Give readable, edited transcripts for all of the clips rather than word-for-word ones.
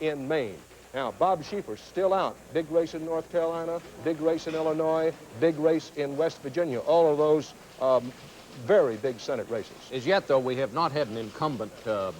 in Maine. Now, Bob Schieffer's still out. Big race in North Carolina, big race in Illinois, big race in West Virginia. All of those very big Senate races. As yet, though, we have not had an incumbent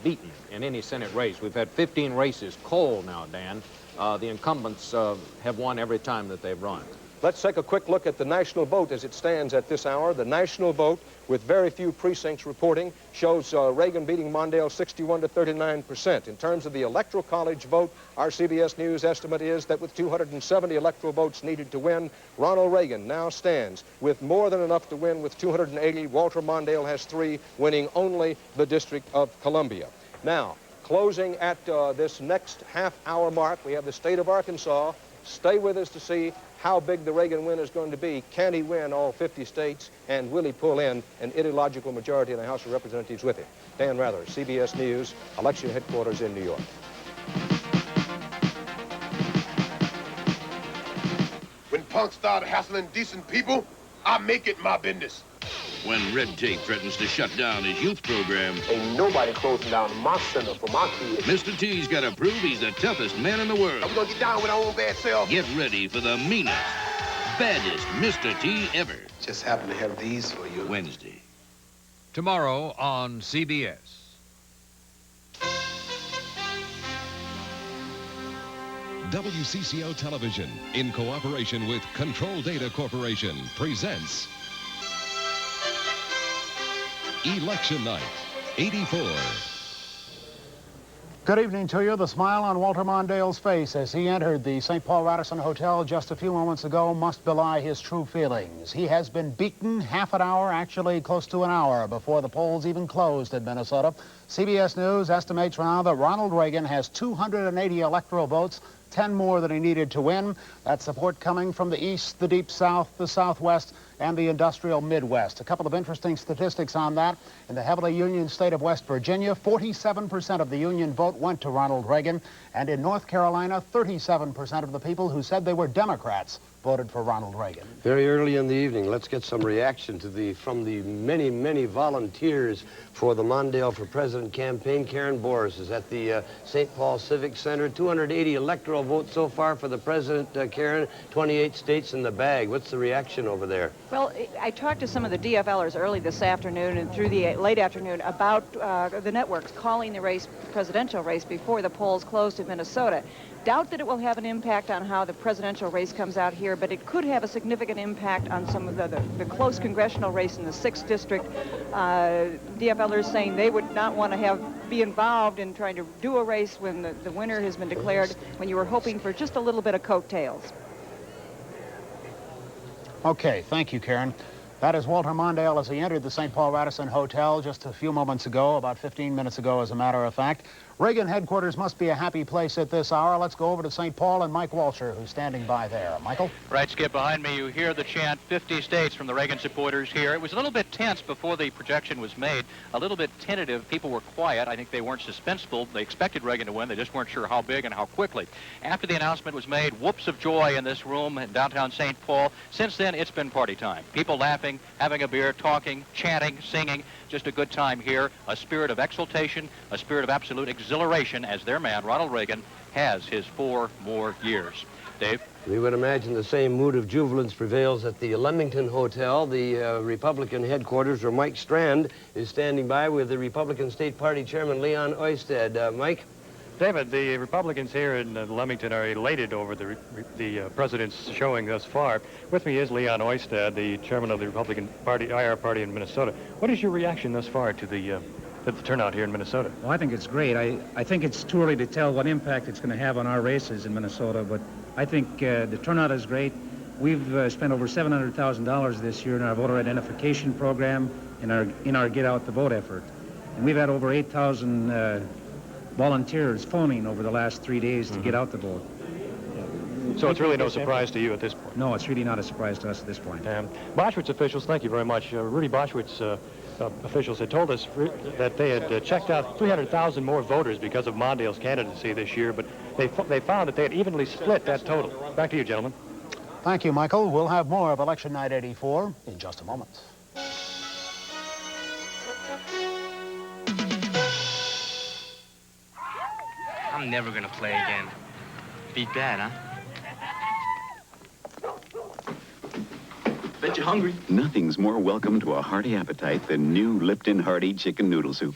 beaten in any Senate race. We've had 15 races cold now, Dan. The incumbents have won every time that they've run. Let's take a quick look at the national vote as it stands at this hour. The national vote, with very few precincts reporting, shows Reagan beating Mondale 61 to 39%. In terms of the Electoral College vote, our CBS News estimate is that with 270 electoral votes needed to win, Ronald Reagan now stands with more than enough to win with 280. Walter Mondale has 3, winning only the District of Columbia. Now, closing at this next half-hour mark, we have the state of Arkansas. Stay with us to see how big the Reagan win is going to be. Can he win all 50 states, and will he pull in an ideological majority in the House of Representatives with him? Dan Rather, CBS News, election headquarters in New York. When punks start hassling decent people, I make it my business. When red tape threatens to shut down his youth program, Ain't nobody closing down my center for my kids. Mr. T's got to prove he's the toughest man in the world. Are we gonna get down with our own bad self? Get ready for the meanest, baddest Mr. T ever. Just happen to have these for you. Wednesday. Tomorrow on CBS. WCCO Television, in cooperation with Control Data Corporation, presents Election Night, 84. Good evening to you. The smile on Walter Mondale's face as he entered the St. Paul Radisson Hotel just a few moments ago must belie his true feelings. He has been beaten half an hour, actually close to an hour, before the polls even closed in Minnesota. CBS News estimates now that Ronald Reagan has 280 electoral votes, 10 more than he needed to win. That support coming from the East, the Deep South, the Southwest, and the industrial Midwest. A couple of interesting statistics on that. In the heavily Union state of West Virginia, 47% of the Union vote went to Ronald Reagan. And in North Carolina, 37% of the people who said they were Democrats voted for Ronald Reagan. Very early in the evening, let's get some reaction from the many, many volunteers for the Mondale for President campaign. Karen Boris is at the St. Paul Civic Center. 280 electoral votes so far for the president, Karen. 28 states in the bag. What's the reaction over there? Well, I talked to some of the DFLers early this afternoon and through the late afternoon about the networks calling the presidential race before the polls closed in Minnesota. Doubt that it will have an impact on how the presidential race comes out here, but it could have a significant impact on some of the close congressional race in the 6th district. DFLers saying they would not want to be involved in trying to do a race when the winner has been declared, when you were hoping for just a little bit of coattails. Okay, thank you, Karen. That is Walter Mondale as he entered the St. Paul Radisson Hotel just a few moments ago, about 15 minutes ago, as a matter of fact. Reagan headquarters must be a happy place at this hour. Let's go over to St. Paul and Mike Walcher, who's standing by there. Michael? Right, Skip, behind me, you hear the chant, 50 states from the Reagan supporters here. It was a little bit tense before the projection was made, a little bit tentative. People were quiet. I think they weren't suspenseful. They expected Reagan to win. They just weren't sure how big and how quickly. After the announcement was made, whoops of joy in this room in downtown St. Paul. Since then, it's been party time. People laughing, having a beer, talking, chanting, singing. Just a good time here. A spirit of exultation, a spirit of absolute exhilaration as their man, Ronald Reagan, has his 4 more years. Dave? We would imagine the same mood of jubilance prevails at the Leamington Hotel, the Republican headquarters, where Mike Strand is standing by with the Republican State Party Chairman Leon Oysted. Mike? David, the Republicans here in Leamington are elated over the president's showing thus far. With me is Leon Oysted, the chairman of the Republican Party, IR Party in Minnesota. What is your reaction thus far to the turnout here in Minnesota? Well, I think it's great. I think it's too early to tell what impact it's going to have on our races in Minnesota, but I think the turnout is great. We've spent over $700,000 this year in our voter identification program, in our Get Out the Vote effort. And we've had over 8,000 volunteers phoning over the last 3 days to get out the vote. So it's really no surprise to you at this point? No, it's really not a surprise to us at this point. Boschwitz officials, thank you very much. Rudy Boschwitz officials had told us that they had checked out 300,000 more voters because of Mondale's candidacy this year, but they found that they had evenly split that total. Back to you, gentlemen. Thank you, Michael. We'll have more of Election Night 84 in just a moment. I'm never gonna play again. Beat that, huh? Bet you're hungry. Nothing's more welcome to a hearty appetite than new Lipton Hearty chicken noodle soup.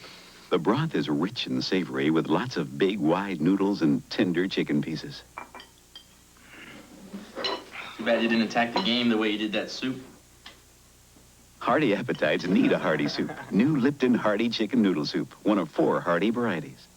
The broth is rich and savory with lots of big, wide noodles and tender chicken pieces. Too bad you didn't attack the game the way you did that soup. Hearty appetites need a hearty soup. New Lipton Hearty chicken noodle soup, one of 4 hearty varieties.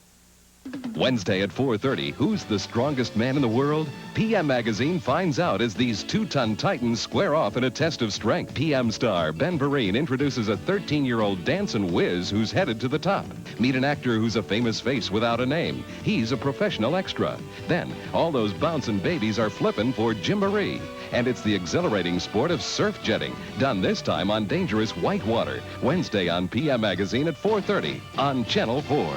Wednesday at 4:30, who's the strongest man in the world? PM Magazine finds out as these 2-ton titans square off in a test of strength. PM star Ben Vereen introduces a 13-year-old dancing whiz who's headed to the top. Meet an actor who's a famous face without a name. He's a professional extra. Then, all those bouncing babies are flipping for Gymboree. And it's the exhilarating sport of surf jetting, done this time on dangerous white water. Wednesday on PM Magazine at 4:30 on Channel 4.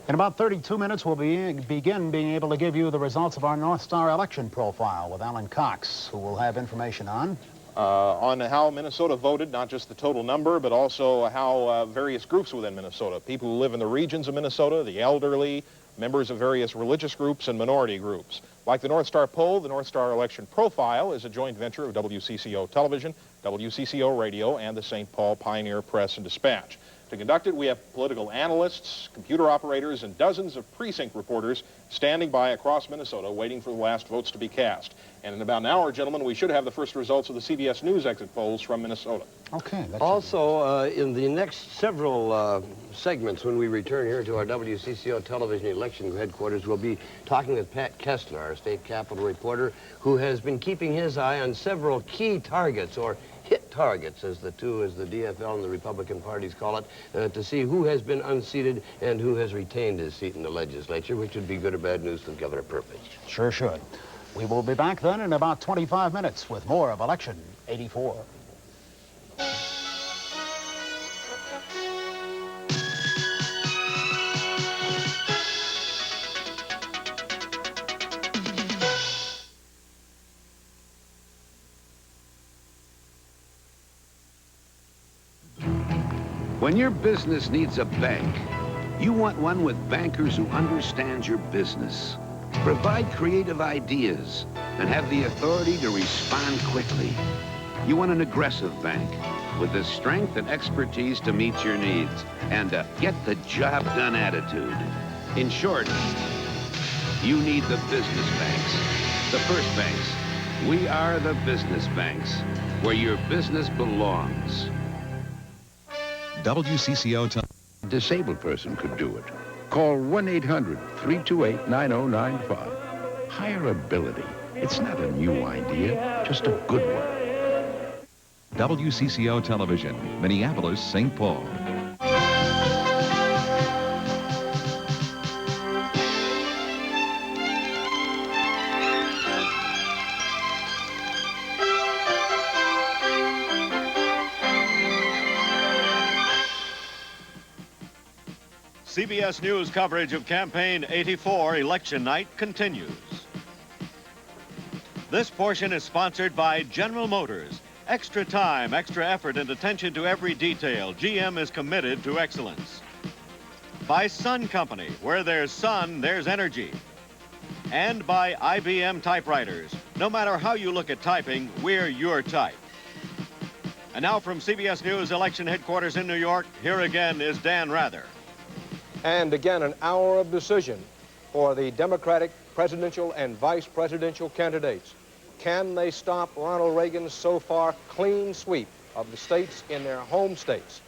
In about 32 minutes, we'll begin being able to give you the results of our North Star election profile with Alan Cox, who will have information on how Minnesota voted, not just the total number, but also how various groups within Minnesota, people who live in the regions of Minnesota, the elderly, members of various religious groups and minority groups. Like the North Star poll, the North Star election profile is a joint venture of WCCO Television, WCCO Radio, and the St. Paul Pioneer Press and Dispatch. To conduct it, we have political analysts, computer operators, and dozens of precinct reporters standing by across Minnesota waiting for the last votes to be cast. And in about an hour, gentlemen, we should have the first results of the CBS News exit polls from Minnesota. Okay. Also, in the next several segments, when we return here to our WCCO television election headquarters, we'll be talking with Pat Kessler, our state capitol reporter, who has been keeping his eye on several key targets, or hit targets, as the DFL and the Republican parties call it, to see who has been unseated and who has retained his seat in the legislature, which would be good or bad news for Governor Perpich. Sure should. We will be back then in about 25 minutes with more of Election 84. When your business needs a bank, you want one with bankers who understand your business, provide creative ideas, and have the authority to respond quickly. You want an aggressive bank with the strength and expertise to meet your needs and a get-the-job-done attitude. In short, you need the business banks, the first banks. We are the business banks, where your business belongs. WCCO. A disabled person could do it. Call 1-800-328-9095. Higher ability. It's not a new idea, just a good one. WCCO Television, Minneapolis, St. Paul. CBS News coverage of Campaign 84 election night continues. This portion is sponsored by General Motors. Extra time, extra effort, and attention to every detail. GM is committed to excellence. By Sun Company, where there's sun, there's energy. And by IBM typewriters. No matter how you look at typing, we're your type. And now from CBS News election headquarters in New York, here again is Dan Rather. And again, an hour of decision for the Democratic presidential and vice presidential candidates. Can they stop Ronald Reagan's so far clean sweep of the states in their home states?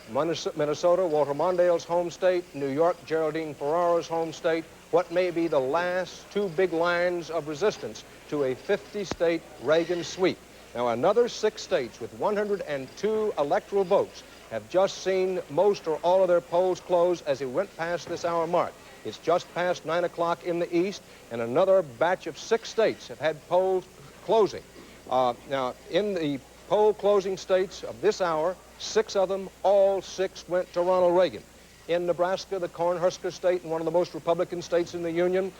Minnesota, Walter Mondale's home state, New York, Geraldine Ferraro's home state, what may be the last 2 big lines of resistance to a 50-state Reagan sweep. Now, another 6 states with 102 electoral votes have just seen most or all of their polls close as it went past this hour mark. It's just past 9 o'clock in the east, and another batch of 6 states have had polls closing. Now, in the poll closing states of this hour, 6 of them, all 6 went to Ronald Reagan. In Nebraska, the Cornhusker state and one of the most Republican states in the Union,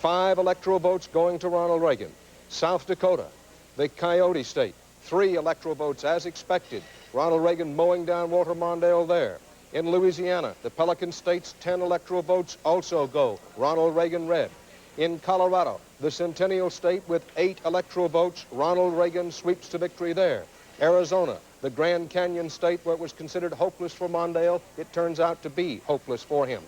5 electoral votes going to Ronald Reagan. South Dakota, the Coyote state, 3 electoral votes as expected. Ronald Reagan mowing down Walter Mondale there. In Louisiana, the Pelican State's 10 electoral votes also go Ronald Reagan red. In Colorado, the Centennial State with 8 electoral votes, Ronald Reagan sweeps to victory there. Arizona, the Grand Canyon State where it was considered hopeless for Mondale, it turns out to be hopeless for him.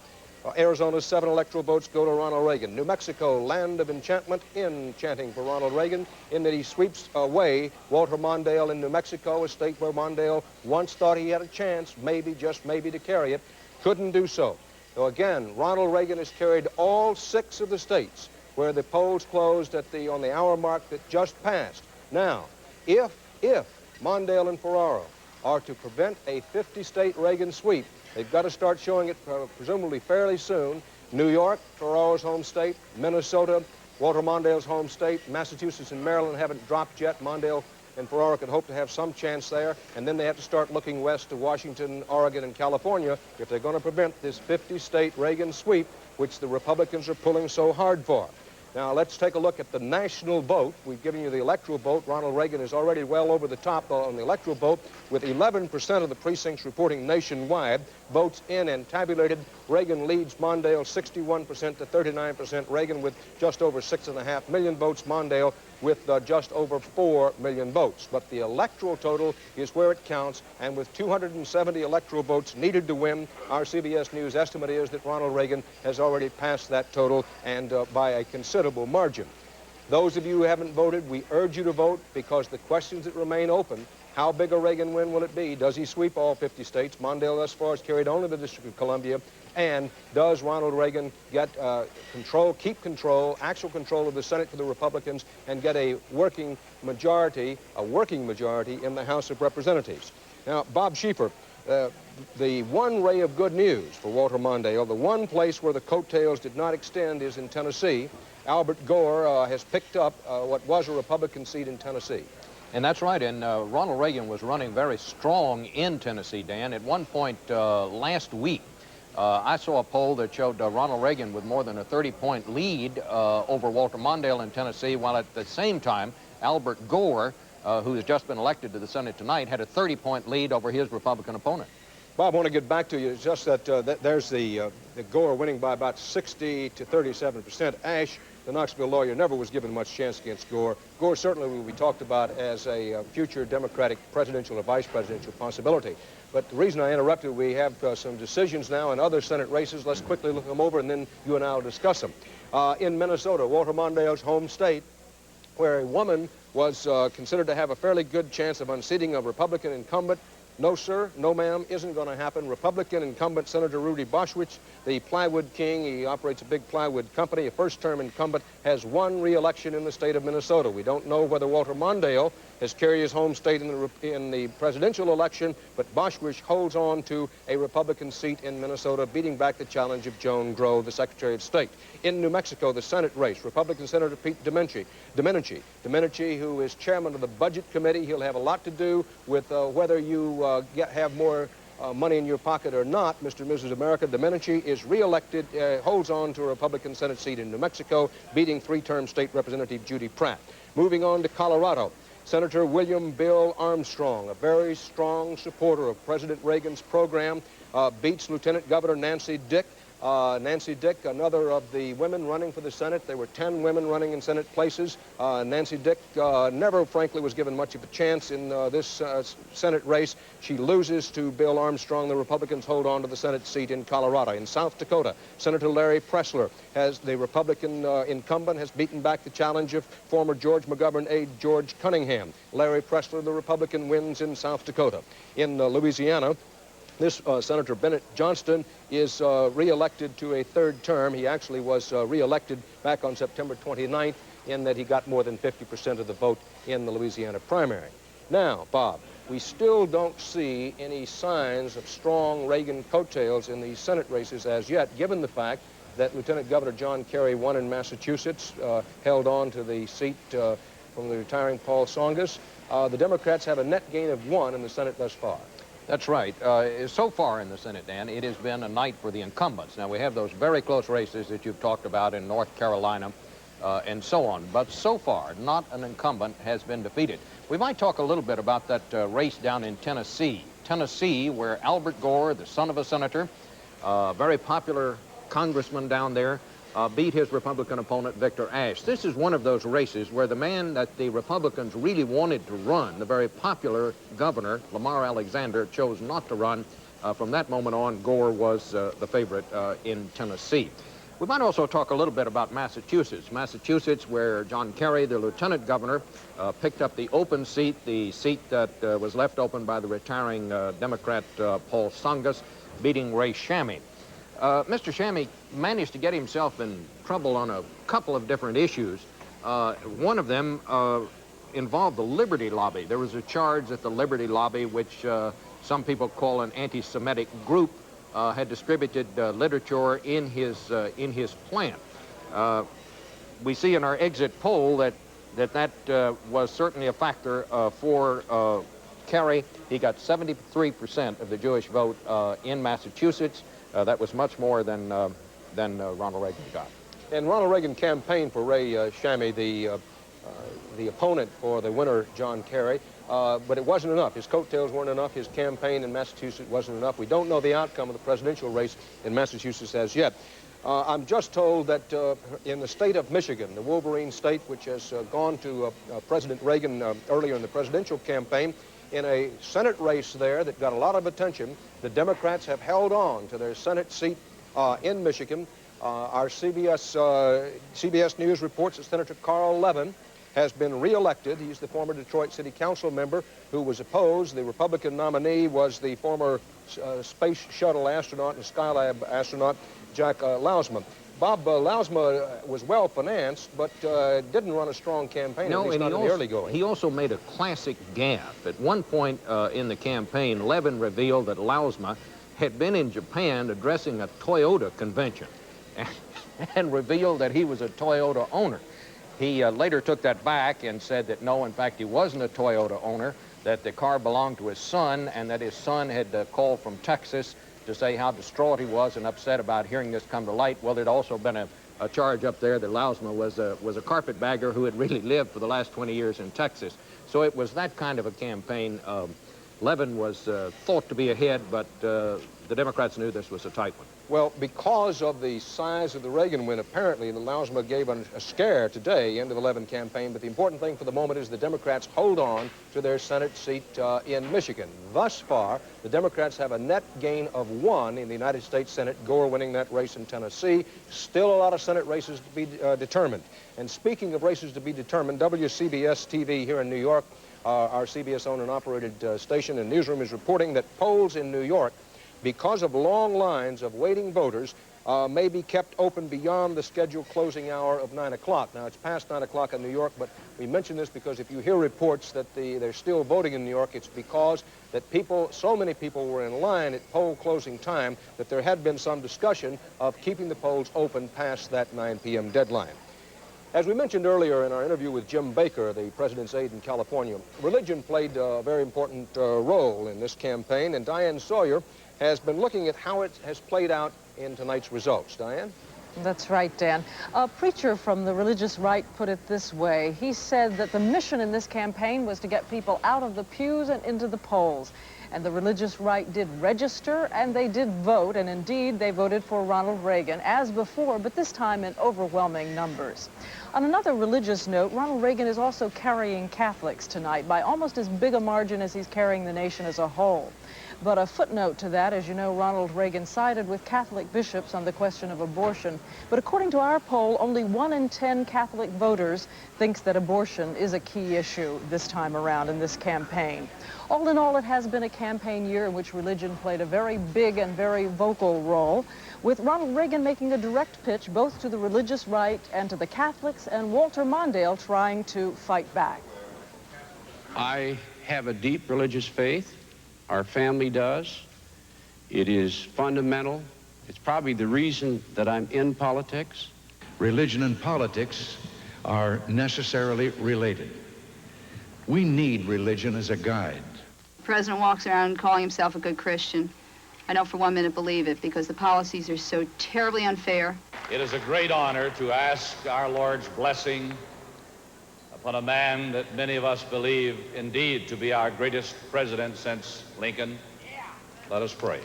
Arizona's 7 electoral votes go to Ronald Reagan. New Mexico, land of enchantment, enchanting for Ronald Reagan in that he sweeps away Walter Mondale in New Mexico, a state where Mondale once thought he had a chance, maybe, just maybe, to carry it. Couldn't do so. So again, Ronald Reagan has carried all 6 of the states where the polls closed on the hour mark that just passed. Now, if Mondale and Ferraro are to prevent a 50-state Reagan sweep, they've got to start showing it presumably fairly soon. New York, Ferraro's home state, Minnesota, Walter Mondale's home state, Massachusetts and Maryland haven't dropped yet. Mondale and Ferraro could hope to have some chance there, and then they have to start looking west to Washington, Oregon, and California if they're going to prevent this 50-state Reagan sweep, which the Republicans are pulling so hard for. Now, let's take a look at the national vote. We've given you the electoral vote. Ronald Reagan is already well over the top on the electoral vote, with 11% of the precincts reporting nationwide. Votes in and tabulated, Reagan leads Mondale 61% to 39%. Reagan with just over 6.5 million votes. Mondale with just over 4 million votes. But the electoral total is where it counts, and with 270 electoral votes needed to win, our CBS News estimate is that Ronald Reagan has already passed that total, and by a considerable margin. Those of you who haven't voted, we urge you to vote, because the questions that remain open: how big a Reagan win will it be? Does he sweep all 50 states? Mondale thus far has carried only the District of Columbia. And does Ronald Reagan get keep control, actual control of the Senate for the Republicans, and get a working majority in the House of Representatives? Now, Bob Schieffer, the one ray of good news for Walter Mondale, the one place where the coattails did not extend, is in Tennessee. Albert Gore has picked up what was a Republican seat in Tennessee. And that's right, and Ronald Reagan was running very strong in Tennessee, Dan. At one point last week, I saw a poll that showed Ronald Reagan with more than a 30-point lead over Walter Mondale in Tennessee, while at the same time, Albert Gore, who has just been elected to the Senate tonight, had a 30-point lead over his Republican opponent. Bob, I want to get back to you. It's just that there's the Gore winning by about 60 to 37%. Ash, the Knoxville lawyer, never was given much chance against Gore. Gore certainly will be talked about as a future Democratic presidential or vice presidential possibility. But the reason I interrupted, we have some decisions now in other Senate races. Let's quickly look them over, and then you and I will discuss them. In Minnesota, Walter Mondale's home state, where a woman was considered to have a fairly good chance of unseating a Republican incumbent. No, sir, no, ma'am, isn't going to happen. Republican incumbent Senator Rudy Boschwitz, the plywood king, he operates a big plywood company, a first-term incumbent, has won re-election in the state of Minnesota. We don't know whether Walter Mondale has carried his home state in the presidential election, but Boschwitz holds on to a Republican seat in Minnesota, beating back the challenge of Joan Grove, the Secretary of State. In New Mexico, the Senate race, Republican Senator Pete Domenici, who is chairman of the Budget Committee. He'll have a lot to do with whether you have more money in your pocket or not. Mr. and Mrs. America, Domenici is re-elected, holds on to a Republican Senate seat in New Mexico, beating 3-term State Representative Judy Pratt. Moving on to Colorado, Senator William Bill Armstrong, a very strong supporter of President Reagan's program, beats Lieutenant Governor Nancy Dick. Nancy Dick, another of the women running for the Senate. There were 10 women running in Senate places. Nancy Dick never, frankly, was given much of a chance in this Senate race. She loses to Bill Armstrong. The Republicans hold on to the Senate seat in Colorado. In South Dakota, Senator Larry Pressler, the Republican incumbent, has beaten back the challenge of former George McGovern aide George Cunningham. Larry Pressler, the Republican, wins in South Dakota. In Louisiana, this Senator Bennett Johnston is re-elected to a 3rd term. He actually was re-elected back on September 29th in that he got more than 50% of the vote in the Louisiana primary. Now, Bob, we still don't see any signs of strong Reagan coattails in these Senate races as yet, given the fact that Lieutenant Governor John Kerry won in Massachusetts, held on to the seat from the retiring Paul Tsongas. The Democrats have a net gain of 1 in the Senate thus far. That's right. So far in the Senate, Dan, it has been a night for the incumbents. Now, we have those very close races that you've talked about in North Carolina and so on. But so far, not an incumbent has been defeated. We might talk a little bit about that race down in Tennessee. Tennessee, where Albert Gore, the son of a senator, very popular congressman down there, beat his Republican opponent, Victor Ashe. This is one of those races where the man that the Republicans really wanted to run, the very popular governor, Lamar Alexander, chose not to run. From that moment on, Gore was the favorite in Tennessee. We might also talk a little bit about Massachusetts. Massachusetts, where John Kerry, the lieutenant governor, picked up the open seat, the seat that was left open by the retiring Democrat Paul Tsongas, beating Ray Shammy. Mr. Shammy managed to get himself in trouble on a couple of different issues. One of them involved the Liberty Lobby. There was a charge that the Liberty Lobby, which some people call an anti-Semitic group, had distributed literature in his plant. We see in our exit poll that was certainly a factor for Kerry. He got 73% of the Jewish vote in Massachusetts. That was much more than Ronald Reagan got. And Ronald Reagan campaigned for Ray Shammy, the opponent for the winner, John Kerry. But it wasn't enough. His coattails weren't enough. His campaign in Massachusetts wasn't enough. We don't know the outcome of the presidential race in Massachusetts as yet. I'm just told that in the state of Michigan, the Wolverine state, which has gone to President Reagan earlier in the presidential campaign, in a Senate race there that got a lot of attention, the Democrats have held on to their Senate seat in Michigan. Our CBS News reports that Senator Carl Levin has been reelected. He's the former Detroit City Council member who was opposed. The Republican nominee was the former space shuttle astronaut and Skylab astronaut, Jack Lousma. Bob Lousma was well-financed, but didn't run a strong campaign, at least not in the early going. He also made a classic gaffe. At one point in the campaign, Levin revealed that Lousma had been in Japan addressing a Toyota convention and revealed that he was a Toyota owner. He later took that back and said that no, in fact, he wasn't a Toyota owner, that the car belonged to his son, and that his son had called from Texas to say how distraught he was and upset about hearing this come to light. Well, there'd also been a charge up there that Lousma was a carpetbagger who had really lived for the last 20 years in Texas. So it was that kind of a campaign. Levin was thought to be ahead, but the Democrats knew this was a tight one. Well, because of the size of the Reagan win, apparently, the Lousma gave a scare today into the Levin campaign, but the important thing for the moment is the Democrats hold on to their Senate seat in Michigan. Thus far, the Democrats have a net gain of 1 in the United States Senate, Gore winning that race in Tennessee. Still a lot of Senate races to be determined. And speaking of races to be determined, WCBS TV here in New York, our CBS-owned and operated station and newsroom, is reporting that polls in New York, because of long lines of waiting voters, may be kept open beyond the scheduled closing hour of 9 o'clock. Now, it's past 9 o'clock in New York, but we mention this because if you hear reports that they're still voting in New York, it's because that so many people were in line at poll closing time that there had been some discussion of keeping the polls open past that 9 p.m. deadline. As we mentioned earlier in our interview with Jim Baker, the president's aide in California, religion played a very important role in this campaign, and Diane Sawyer has been looking at how it has played out in tonight's results. Diane? That's right, Dan. A preacher from the religious right put it this way. He said that the mission in this campaign was to get people out of the pews and into the polls. And the religious right did register, and they did vote, and indeed they voted for Ronald Reagan, as before, but this time in overwhelming numbers. On another religious note, Ronald Reagan is also carrying Catholics tonight by almost as big a margin as he's carrying the nation as a whole. But a footnote to that, as you know, Ronald Reagan sided with Catholic bishops on the question of abortion. But according to our poll, only 1 in 10 Catholic voters thinks that abortion is a key issue this time around in this campaign. All in all, it has been a campaign year in which religion played a very big and very vocal role, with Ronald Reagan making a direct pitch both to the religious right and to the Catholics, and Walter Mondale trying to fight back. I have a deep religious faith. Our family does. It is fundamental. It's probably the reason that I'm in politics. Religion and politics are necessarily related. We need religion as a guide. The president walks around calling himself a good Christian. I don't for 1 minute believe it, because the policies are so terribly unfair. It is a great honor to ask our Lord's blessing upon a man that many of us believe indeed to be our greatest president since Lincoln. Let us pray.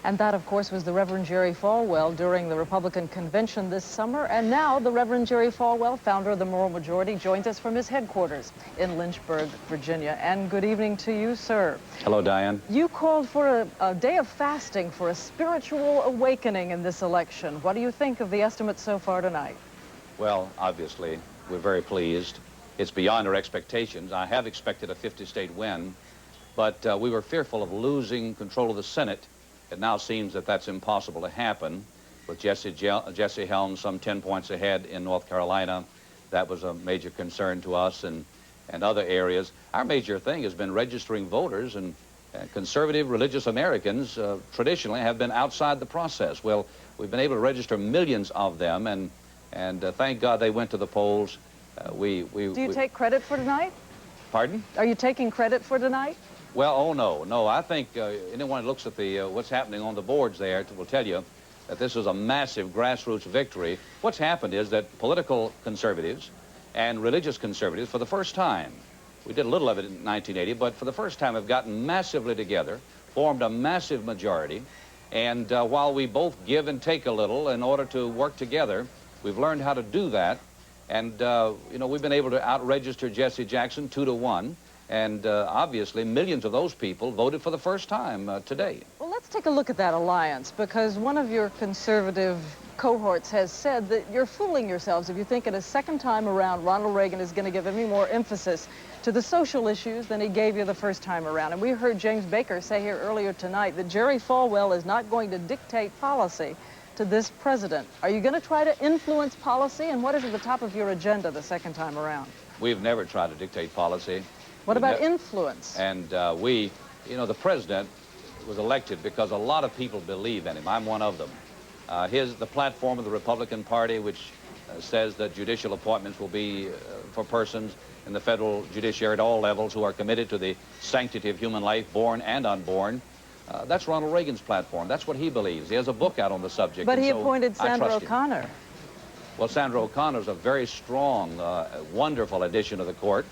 And that, of course, was the Reverend Jerry Falwell during the Republican convention this summer. And now the Reverend Jerry Falwell, founder of the Moral Majority, joins us from his headquarters in Lynchburg, Virginia. And good evening to you, sir. Hello, Diane. You called for a day of fasting for a spiritual awakening in this election. What do you think of the estimates so far tonight? Well, obviously, we're very pleased. It's beyond our expectations. I have expected a 50-state win, but we were fearful of losing control of the Senate. It now seems that that's impossible to happen. With Jesse Helms some 10 points ahead in North Carolina, that was a major concern to us and other areas. Our major thing has been registering voters, and conservative religious Americans traditionally have been outside the process. Well, we've been able to register millions of them, and thank God they went to the polls. Do you take credit for tonight? Pardon? Are you taking credit for tonight? Well, oh no. I think anyone who looks at the what's happening on the boards there will tell you that this is a massive grassroots victory. What's happened is that political conservatives and religious conservatives, for the first time, we did a little of it in 1980, but for the first time have gotten massively together, formed a massive majority, and while we both give and take a little in order to work together, we've learned how to do that, and we've been able to out-register Jesse Jackson 2-1. And obviously, millions of those people voted for the first time today. Well, let's take a look at that alliance, because one of your conservative cohorts has said that you're fooling yourselves if you think in a second time around Ronald Reagan is going to give any more emphasis to the social issues than he gave you the first time around. And we heard James Baker say here earlier tonight that Jerry Falwell is not going to dictate policy to this president. Are you going to try to influence policy, and what is at the top of your agenda the second time around? We've never tried to dictate policy. What about influence? And the president was elected because a lot of people believe in him. I'm one of them. The platform of the Republican Party, which says that judicial appointments will be for persons in the federal judiciary at all levels who are committed to the sanctity of human life, born and unborn. That's Ronald Reagan's platform. That's what he believes. He has a book out on the subject. But he appointed Sandra O'Connor. Well, Sandra O'Connor is a very strong, wonderful addition to the court.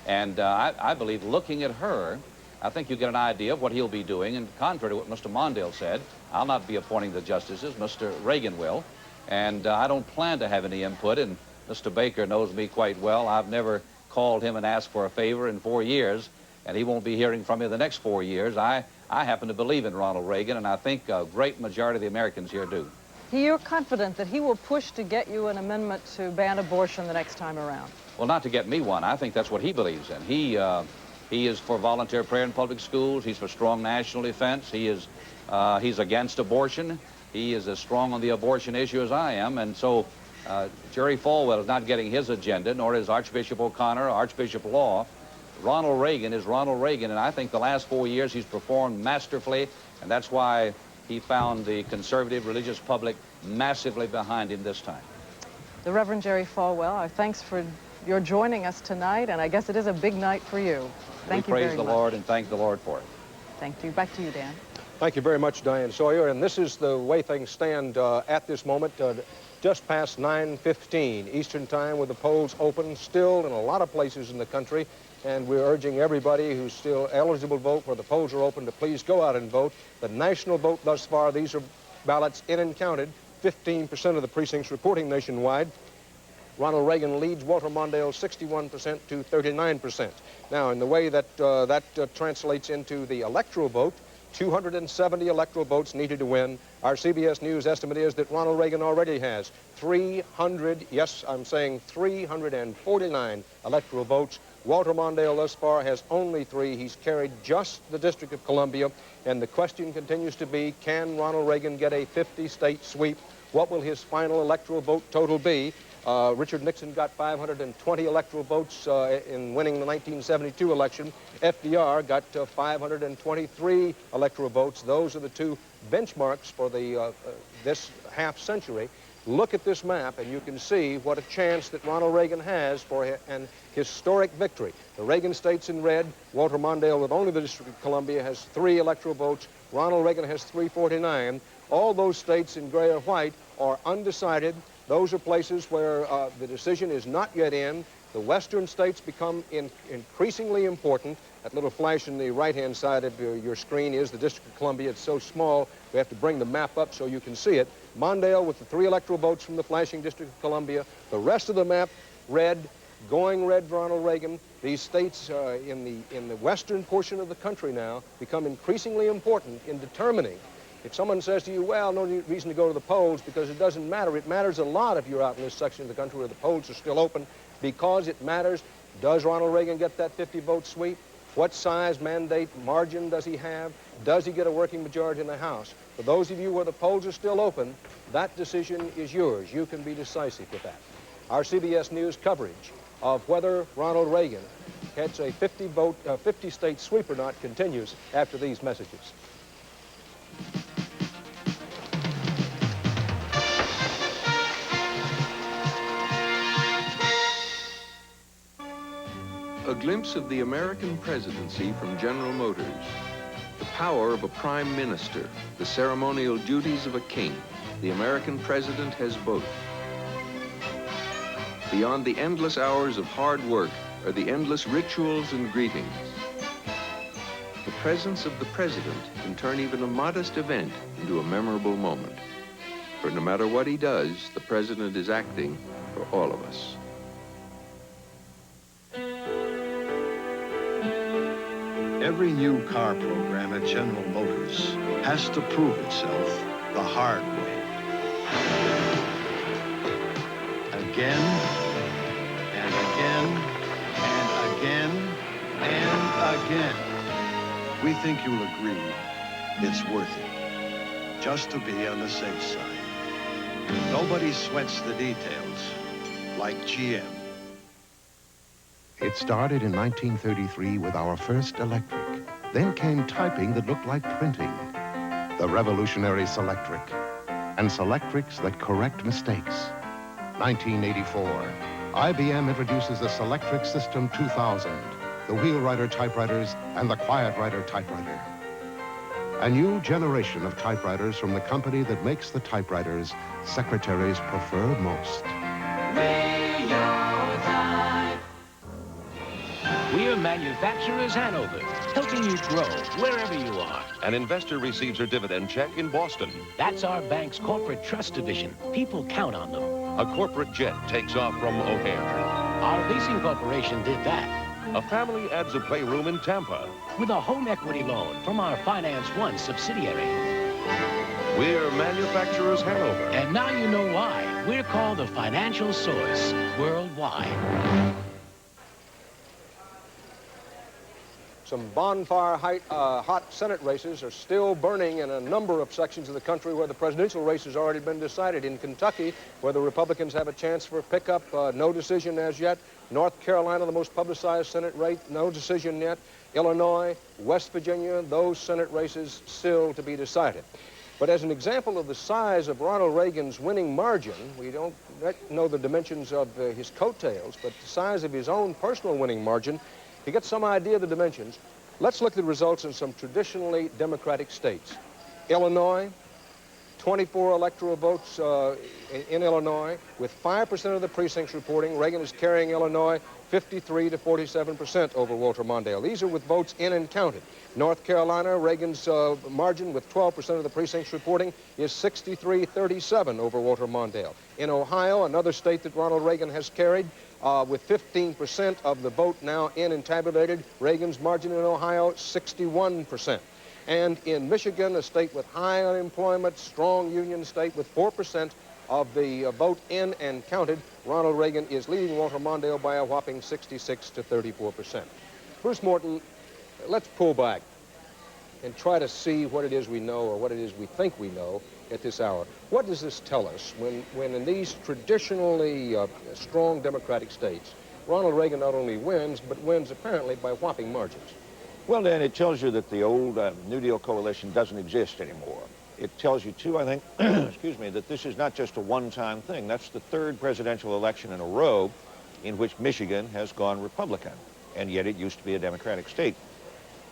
And I believe looking at her, I think you get an idea of what he'll be doing. And contrary to what Mr. Mondale said, I'll not be appointing the justices. Mr. Reagan will. And I don't plan to have any input. And Mr. Baker knows me quite well. I've never called him and asked for a favor in 4 years. And he won't be hearing from me the next 4 years. I happen to believe in Ronald Reagan, and I think a great majority of the Americans here do. You're confident that he will push to get you an amendment to ban abortion the next time around? Well, not to get me one. I think that's what he believes in. He is for volunteer prayer in public schools. He's for strong national defense. He's against abortion. He is as strong on the abortion issue as I am. And so Jerry Falwell is not getting his agenda, nor is Archbishop O'Connor or Archbishop Law. Ronald Reagan is Ronald Reagan, and I think the last 4 years he's performed masterfully, and that's why he found the conservative religious public massively behind him this time. The Reverend Jerry Falwell, our thanks for your joining us tonight, and I guess it is a big night for you. Thank you very much. We praise the Lord and thank the Lord for it. Thank you. Back to you, Dan. Thank you very much, Diane Sawyer. And this is the way things stand at this moment, just past 9:15 Eastern Time, with the polls open still in a lot of places in the country. And we're urging everybody who's still eligible to vote, where the polls are open, to please go out and vote. The national vote thus far, these are ballots in and counted, 15% of the precincts reporting nationwide. Ronald Reagan leads Walter Mondale 61% to 39%. Now, in the way that translates into the electoral vote, 270 electoral votes needed to win. Our CBS News estimate is that Ronald Reagan already has 349 electoral votes. Walter Mondale thus far has only 3. He's carried just the District of Columbia, and the question continues to be, can Ronald Reagan get a 50-state sweep? What will his final electoral vote total be? Richard Nixon got 520 electoral votes in winning the 1972 election. FDR got 523 electoral votes. Those are the two benchmarks for this half century. Look at this map, and you can see what a chance that Ronald Reagan has for an historic victory. The Reagan states in red. Walter Mondale, with only the District of Columbia, has 3 electoral votes. Ronald Reagan has 349. All those states in gray or white are undecided. Those are places where the decision is not yet in. The western states become increasingly important. That little flash in the right-hand side of your screen is the District of Columbia. It's so small, we have to bring the map up so you can see it. Mondale with the 3 electoral votes from the flashing District of Columbia. The rest of the map, red, going red for Ronald Reagan. These states in the western portion of the country now become increasingly important in determining. If someone says to you, well, no reason to go to the polls because it doesn't matter, it matters a lot if you're out in this section of the country where the polls are still open, because it matters. Does Ronald Reagan get that 50-vote sweep? What size mandate margin does he have? Does he get a working majority in the House? For those of you where the polls are still open, that decision is yours. You can be decisive with that. Our CBS News coverage of whether Ronald Reagan gets a 50-state sweep or not continues after these messages. A glimpse of the American presidency from General Motors. The power of a prime minister, the ceremonial duties of a king. The American president has both. Beyond the endless hours of hard work are the endless rituals and greetings. The presence of the president can turn even a modest event into a memorable moment. For no matter what he does, the president is acting for all of us. Every new car program at General Motors has to prove itself the hard way. Again, and again, and again, and again. We think you'll agree it's worth it, just to be on the safe side. Nobody sweats the details like GM. It started in 1933 with our first electric. Then came typing that looked like printing. The revolutionary Selectric. And Selectrics that correct mistakes. 1984, IBM introduces the Selectric System 2000, the Wheelwriter typewriters and the Quietwriter typewriter. A new generation of typewriters from the company that makes the typewriters secretaries prefer most. We're Manufacturers Hanover, helping you grow wherever you are. An investor receives her dividend check in Boston. That's our bank's corporate trust division. People count on them. A corporate jet takes off from O'Hare. Our leasing corporation did that. A family adds a playroom in Tampa. With a home equity loan from our Finance One subsidiary. We're Manufacturers Hanover. And now you know why. We're called the financial source worldwide. Some bonfire hot Senate races are still burning in a number of sections of the country where the presidential race has already been decided. In Kentucky, where the Republicans have a chance for a pickup, no decision as yet. North Carolina, the most publicized Senate race, no decision yet. Illinois, West Virginia, those Senate races still to be decided. But as an example of the size of Ronald Reagan's winning margin, we don't know the dimensions of his coattails, but the size of his own personal winning margin, to get some idea of the dimensions, let's look at the results in some traditionally Democratic states. Illinois, 24 electoral votes in Illinois, with 5% of the precincts reporting. Reagan is carrying Illinois 53 to 47% over Walter Mondale. These are with votes in and counted. North Carolina, Reagan's margin with 12% of the precincts reporting is 63-37 over Walter Mondale. In Ohio, another state that Ronald Reagan has carried, with 15% of the vote now in and tabulated, Reagan's margin in Ohio, 61%. And in Michigan, a state with high unemployment, strong union state with 4% of the vote in and counted, Ronald Reagan is leading Walter Mondale by a whopping 66 to 34%. Bruce Morton, let's pull back and try to see what it is we know or what it is we think we know at this hour. What does this tell us when in these traditionally strong Democratic states, Ronald Reagan not only wins, but wins apparently by whopping margins? Well, Dan, it tells you that the old New Deal coalition doesn't exist anymore. It tells you, too, I think, excuse me, that this is not just a one-time thing. That's the third presidential election in a row in which Michigan has gone Republican, and yet it used to be a Democratic state.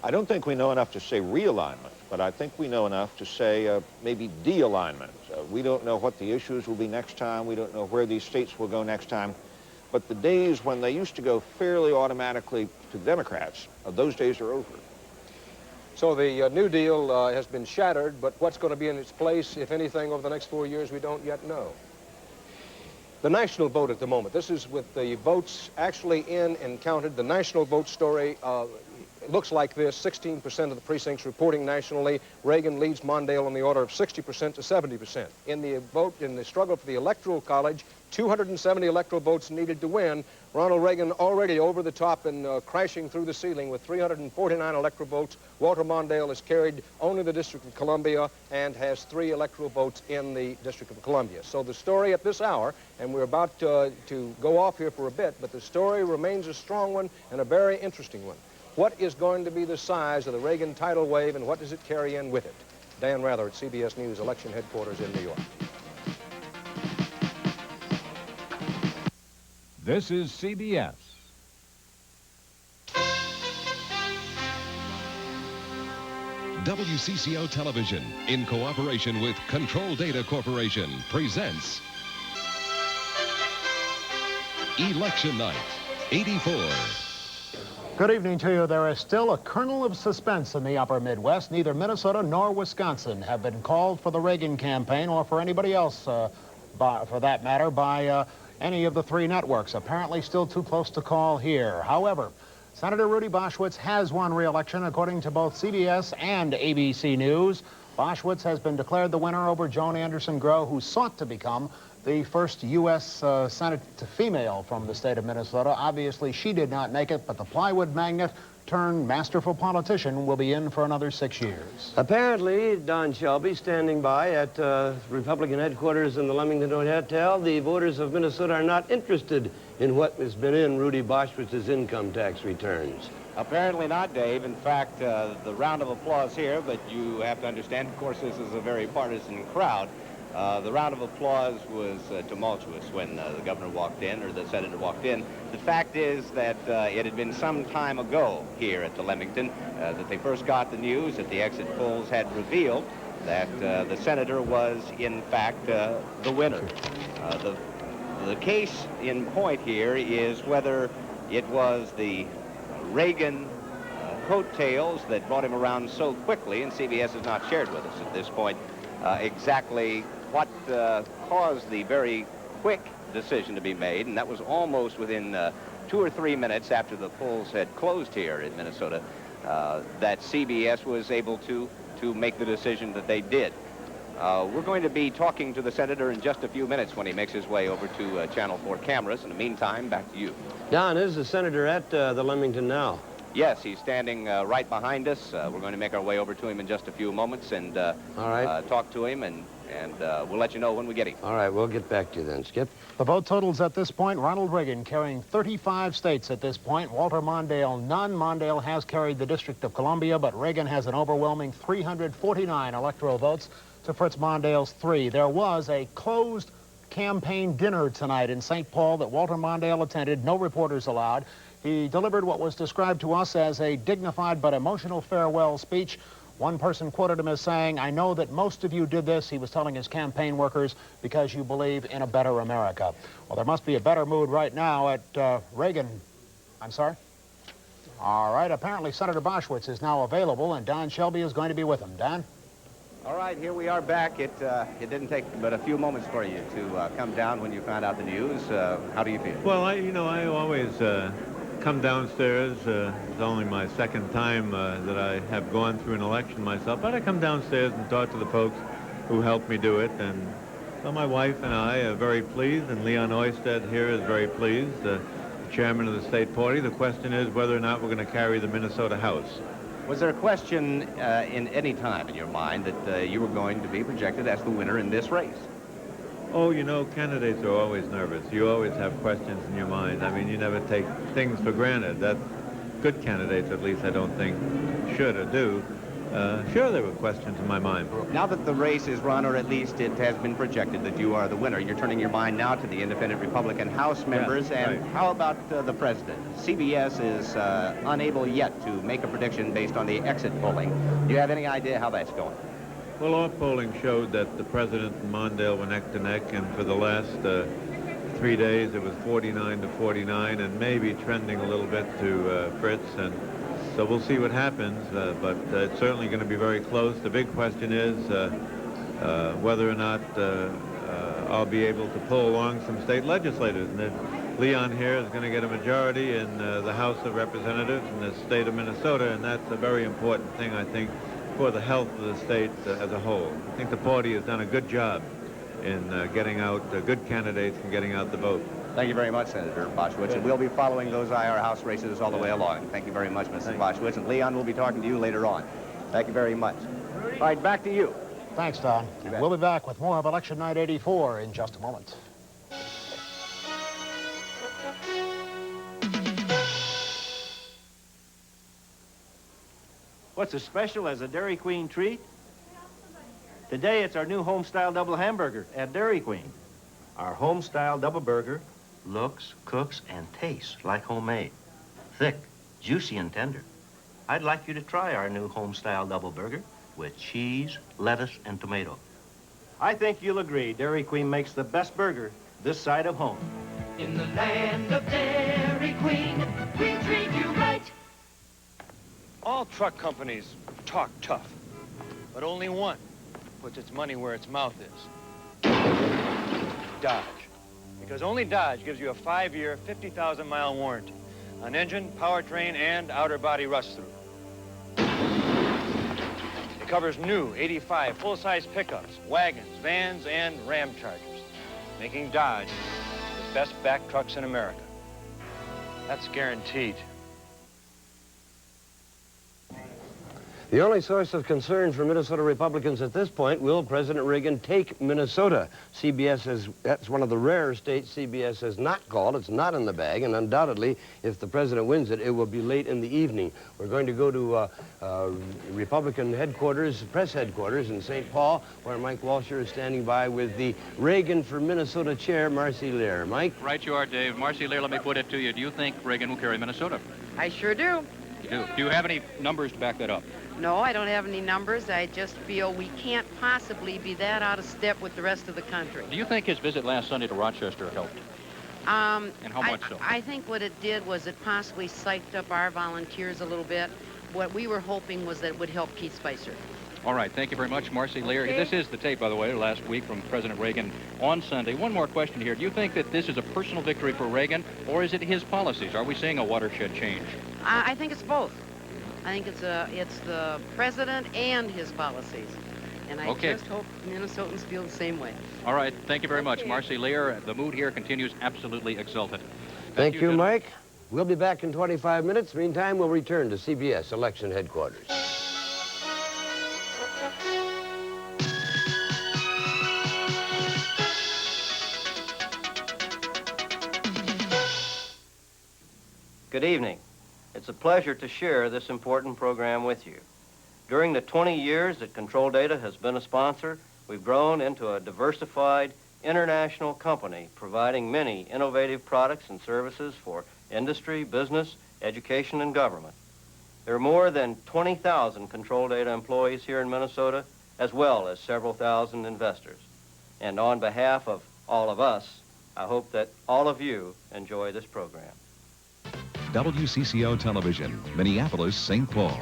I don't think we know enough to say realignment, but I think we know enough to say maybe de-alignment. We don't know what the issues will be next time. We don't know where these states will go next time. But the days when they used to go fairly automatically to the Democrats, those days are over. So the New Deal has been shattered, but what's going to be in its place, if anything, over the next 4 years, we don't yet know. The national vote at the moment, this is with the votes actually in and counted. The national vote story looks like this: 16% of the precincts reporting nationally. Reagan leads Mondale on the order of 60% to 70%. In the vote, in the struggle for the Electoral College, 270 electoral votes needed to win. Ronald Reagan already over the top and crashing through the ceiling with 349 electoral votes. Walter Mondale has carried only the District of Columbia and has 3 electoral votes in the District of Columbia. So the story at this hour, and we're about to go off here for a bit, but the story remains a strong one and a very interesting one. What is going to be the size of the Reagan tidal wave, and what does it carry in with it? Dan Rather at CBS News Election Headquarters in New York. This is CBS. WCCO Television, in cooperation with Control Data Corporation, presents Election Night, 84. Good evening to you. There is still a kernel of suspense in the upper Midwest. Neither Minnesota nor Wisconsin have been called for the Reagan campaign or for anybody else, for that matter, by any of the 3 networks. Apparently still too close to call here. However, Senator Rudy Boschwitz has won re-election according to both CBS and ABC News. Boschwitz has been declared the winner over Joan Anderson Grow, who sought to become the first U.S. Senate female from the state of Minnesota. Obviously, she did not make it, but the plywood magnate turned masterful politician will be in for another 6 years. Apparently, Don Shelby, standing by at Republican headquarters in the Leamington Hotel, the voters of Minnesota are not interested in what has been in Rudy Boschwitz's income tax returns. Apparently not, Dave. In fact, the round of applause here, but you have to understand, of course, this is a very partisan crowd. The round of applause was tumultuous when the governor walked in, or the senator walked in. The fact is that it had been some time ago here at the Leamington that they first got the news that the exit polls had revealed that the senator was, in fact, the winner. The case in point here is whether it was the Reagan coattails that brought him around so quickly, and CBS has not shared with us at this point exactly what caused the very quick decision to be made, and that was almost within 2 or 3 minutes after the polls had closed here in Minnesota that CBS was able to make the decision that they did. We're going to be talking to the senator in just a few minutes when he makes his way over to Channel 4 cameras. In the meantime, back to you. Don, is the senator at the Leamington now? Yes, he's standing right behind us. We're going to make our way over to him in just a few moments and talk to him, and we'll let you know when we get him. All right, we'll get back to you then, Skip. The vote totals at this point: Ronald Reagan carrying 35 states at this point. Walter Mondale, none. Mondale has carried the District of Columbia, but Reagan has an overwhelming 349 electoral votes to Fritz Mondale's 3. There was a closed campaign dinner tonight in St. Paul that Walter Mondale attended. No reporters allowed. He delivered what was described to us as a dignified but emotional farewell speech. One person quoted him as saying, "I know that most of you did this," he was telling his campaign workers, "because you believe in a better America." Well, there must be a better mood right now at Reagan. I'm sorry? All right, apparently Senator Boschwitz is now available, and Don Shelby is going to be with him. Don? All right, here we are back. It didn't take but a few moments for you to come down when you found out the news. How do you feel? Well, I always come downstairs. It's only my second time that I have gone through an election myself, but I come downstairs and talk to the folks who helped me do it. And so my wife and I are very pleased, and Leon Oysted here is very pleased, the chairman of the state party. The question is whether or not we're going to carry the Minnesota House. Was there a question in any time in your mind that you were going to be projected as the winner in this race? Oh, candidates are always nervous. You always have questions in your mind. I mean, you never take things for granted. That good candidates, at least, I don't think, should or do. Sure, there were questions in my mind. Now that the race is run, or at least it has been projected that you are the winner, you're turning your mind now to the independent Republican House members. Yeah, and right. How about the president? CBS is unable yet to make a prediction based on the exit polling. Do you have any idea how that's going? Well, our polling showed that the president and Mondale were neck to neck, and for the last 3 days it was 49 to 49 and maybe trending a little bit to Fritz. And so we'll see what happens, but it's certainly going to be very close. The big question is whether or not I'll be able to pull along some state legislators. And if Leon here is going to get a majority in the House of Representatives in the state of Minnesota, and that's a very important thing, I think, for the health of the state as a whole. I think the party has done a good job in getting out good candidates and getting out the vote. Thank you very much, Senator Boschwitz, and we'll be following those IR House races all the way along. Thank you very much, Mrs. Boschwitz, and Leon will be talking to you later on. Thank you very much. All right, back to you. Thanks, Don. We'll be back with more of Election Night 84 in just a moment. What's as special as a Dairy Queen treat? Today, it's our new home-style double hamburger at Dairy Queen. Our home-style double burger looks, cooks, and tastes like homemade. Thick, juicy, and tender. I'd like you to try our new home-style double burger with cheese, lettuce, and tomato. I think you'll agree Dairy Queen makes the best burger this side of home. In the land of Dairy Queen, we treat you right. All truck companies talk tough, but only one puts its money where its mouth is. Dodge. Because only Dodge gives you a 5-year, 50,000-mile warranty on engine, powertrain, and outer body rust-through. It covers new 85 full-size pickups, wagons, vans, and Ram Chargers, making Dodge the best back trucks in America. That's guaranteed. The only source of concern for Minnesota Republicans at this point, will President Reagan take Minnesota? CBS has, that's one of the rare states CBS has not called. It's not in the bag, and undoubtedly, if the president wins it, it will be late in the evening. We're going to go to Republican headquarters, press headquarters in St. Paul, where Mike Walsher is standing by with the Reagan for Minnesota chair, Marcy Lear. Mike? Right you are, Dave. Marcy Lear, let me put it to you. Do you think Reagan will carry Minnesota? I sure do. You do. Do you have any numbers to back that up? No, I don't have any numbers. I just feel we can't possibly be that out of step with the rest of the country. Do you think his visit last Sunday to Rochester helped? And how much so? I think what it did was it possibly psyched up our volunteers a little bit. What we were hoping was that it would help Keith Spicer. All right, thank you very much, Marcy Lear. Okay. This is the tape, by the way, last week from President Reagan on Sunday. One more question here. Do you think that this is a personal victory for Reagan, or is it his policies? Are we seeing a watershed change? I think it's both. I think it's the president and his policies. And I just hope Minnesotans feel the same way. All right, thank you very much, Marcy Lear. The mood here continues absolutely exultant. Thank you, Mike. We'll be back in 25 minutes. Meantime, we'll return to CBS election headquarters. Good evening. It's a pleasure to share this important program with you. During the 20 years that Control Data has been a sponsor, we've grown into a diversified international company providing many innovative products and services for industry, business, education, and government. There are more than 20,000 Control Data employees here in Minnesota, as well as several thousand investors. And on behalf of all of us, I hope that all of you enjoy this program. WCCO Television, Minneapolis, St. Paul.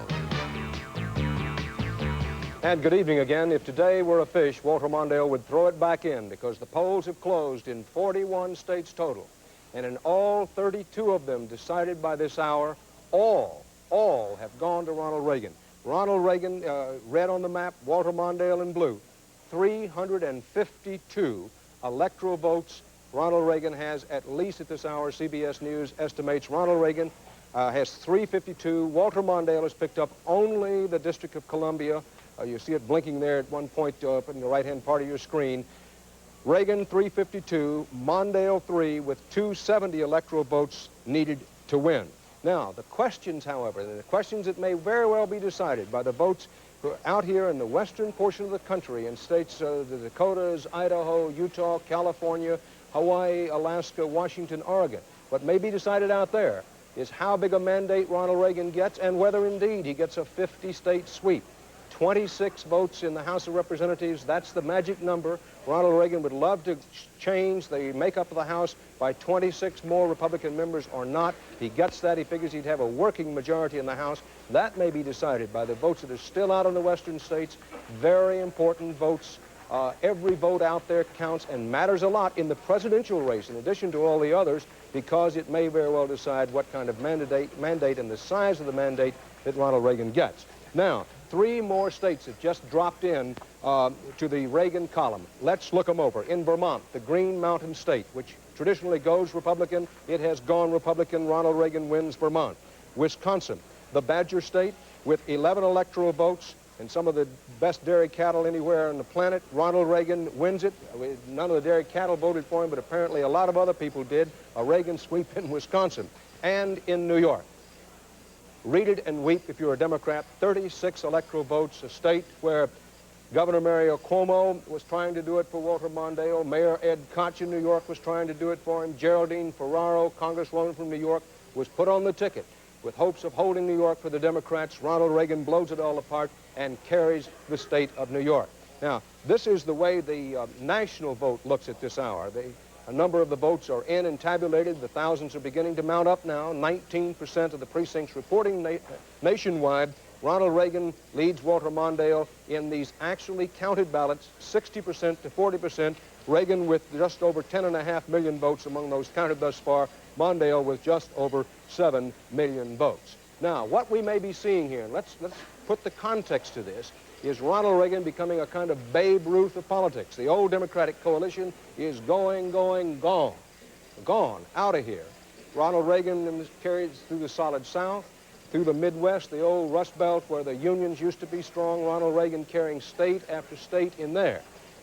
And good evening again. If today were a fish, Walter Mondale would throw it back in because the polls have closed in 41 states total. And in all 32 of them decided by this hour, all have gone to Ronald Reagan. Ronald Reagan, red on the map, Walter Mondale in blue. 352 electoral votes Ronald Reagan has, at least at this hour. CBS News estimates Ronald Reagan has 352. Walter Mondale has picked up only the District of Columbia. You see it blinking there at one point up in the right-hand part of your screen. Reagan 352, Mondale 3, with 270 electoral votes needed to win. Now, the questions, however, the questions that may very well be decided by the votes out here in the western portion of the country in states, the Dakotas, Idaho, Utah, California, Hawaii, Alaska, Washington, Oregon. What may be decided out there is how big a mandate Ronald Reagan gets and whether indeed he gets a 50-state sweep. 26 votes in the House of Representatives. That's the magic number. Ronald Reagan would love to change the makeup of the House by 26 more Republican members or not. He gets that. He figures he'd have a working majority in the House. That may be decided by the votes that are still out in the western states. Very important votes. Every vote out there counts and matters a lot in the presidential race, in addition to all the others, because it may very well decide what kind of mandate and the size of the mandate that Ronald Reagan gets. Now, 3 more states have just dropped in to the Reagan column. Let's look them over. In Vermont, the Green Mountain State, which traditionally goes Republican, it has gone Republican. Ronald Reagan wins Vermont. Wisconsin, the Badger State, with 11 electoral votes and some of the best dairy cattle anywhere on the planet. Ronald Reagan wins it. None of the dairy cattle voted for him, but apparently a lot of other people did. A Reagan sweep in Wisconsin. And in New York. Read it and weep if you're a Democrat. 36 electoral votes, a state where Governor Mario Cuomo was trying to do it for Walter Mondale. Mayor Ed Koch in New York was trying to do it for him. Geraldine Ferraro, congresswoman from New York, was put on the ticket with hopes of holding New York for the Democrats. Ronald Reagan blows it all apart and carries the state of New York. Now, this is the way the national vote looks at this hour. A number of the votes are in and tabulated. The thousands are beginning to mount up now. 19% of the precincts reporting nationwide. Ronald Reagan leads Walter Mondale in these actually counted ballots, 60% to 40%. Reagan with just over 10.5 million votes among those counted thus far. Mondale with just over 7 million votes. Now, what we may be seeing here, and let's put the context to this, is Ronald Reagan becoming a kind of Babe Ruth of politics. The old Democratic coalition is gone, out of here. Ronald Reagan carries through the solid South, through the Midwest, the old Rust Belt where the unions used to be strong. Ronald Reagan carrying state after state in there.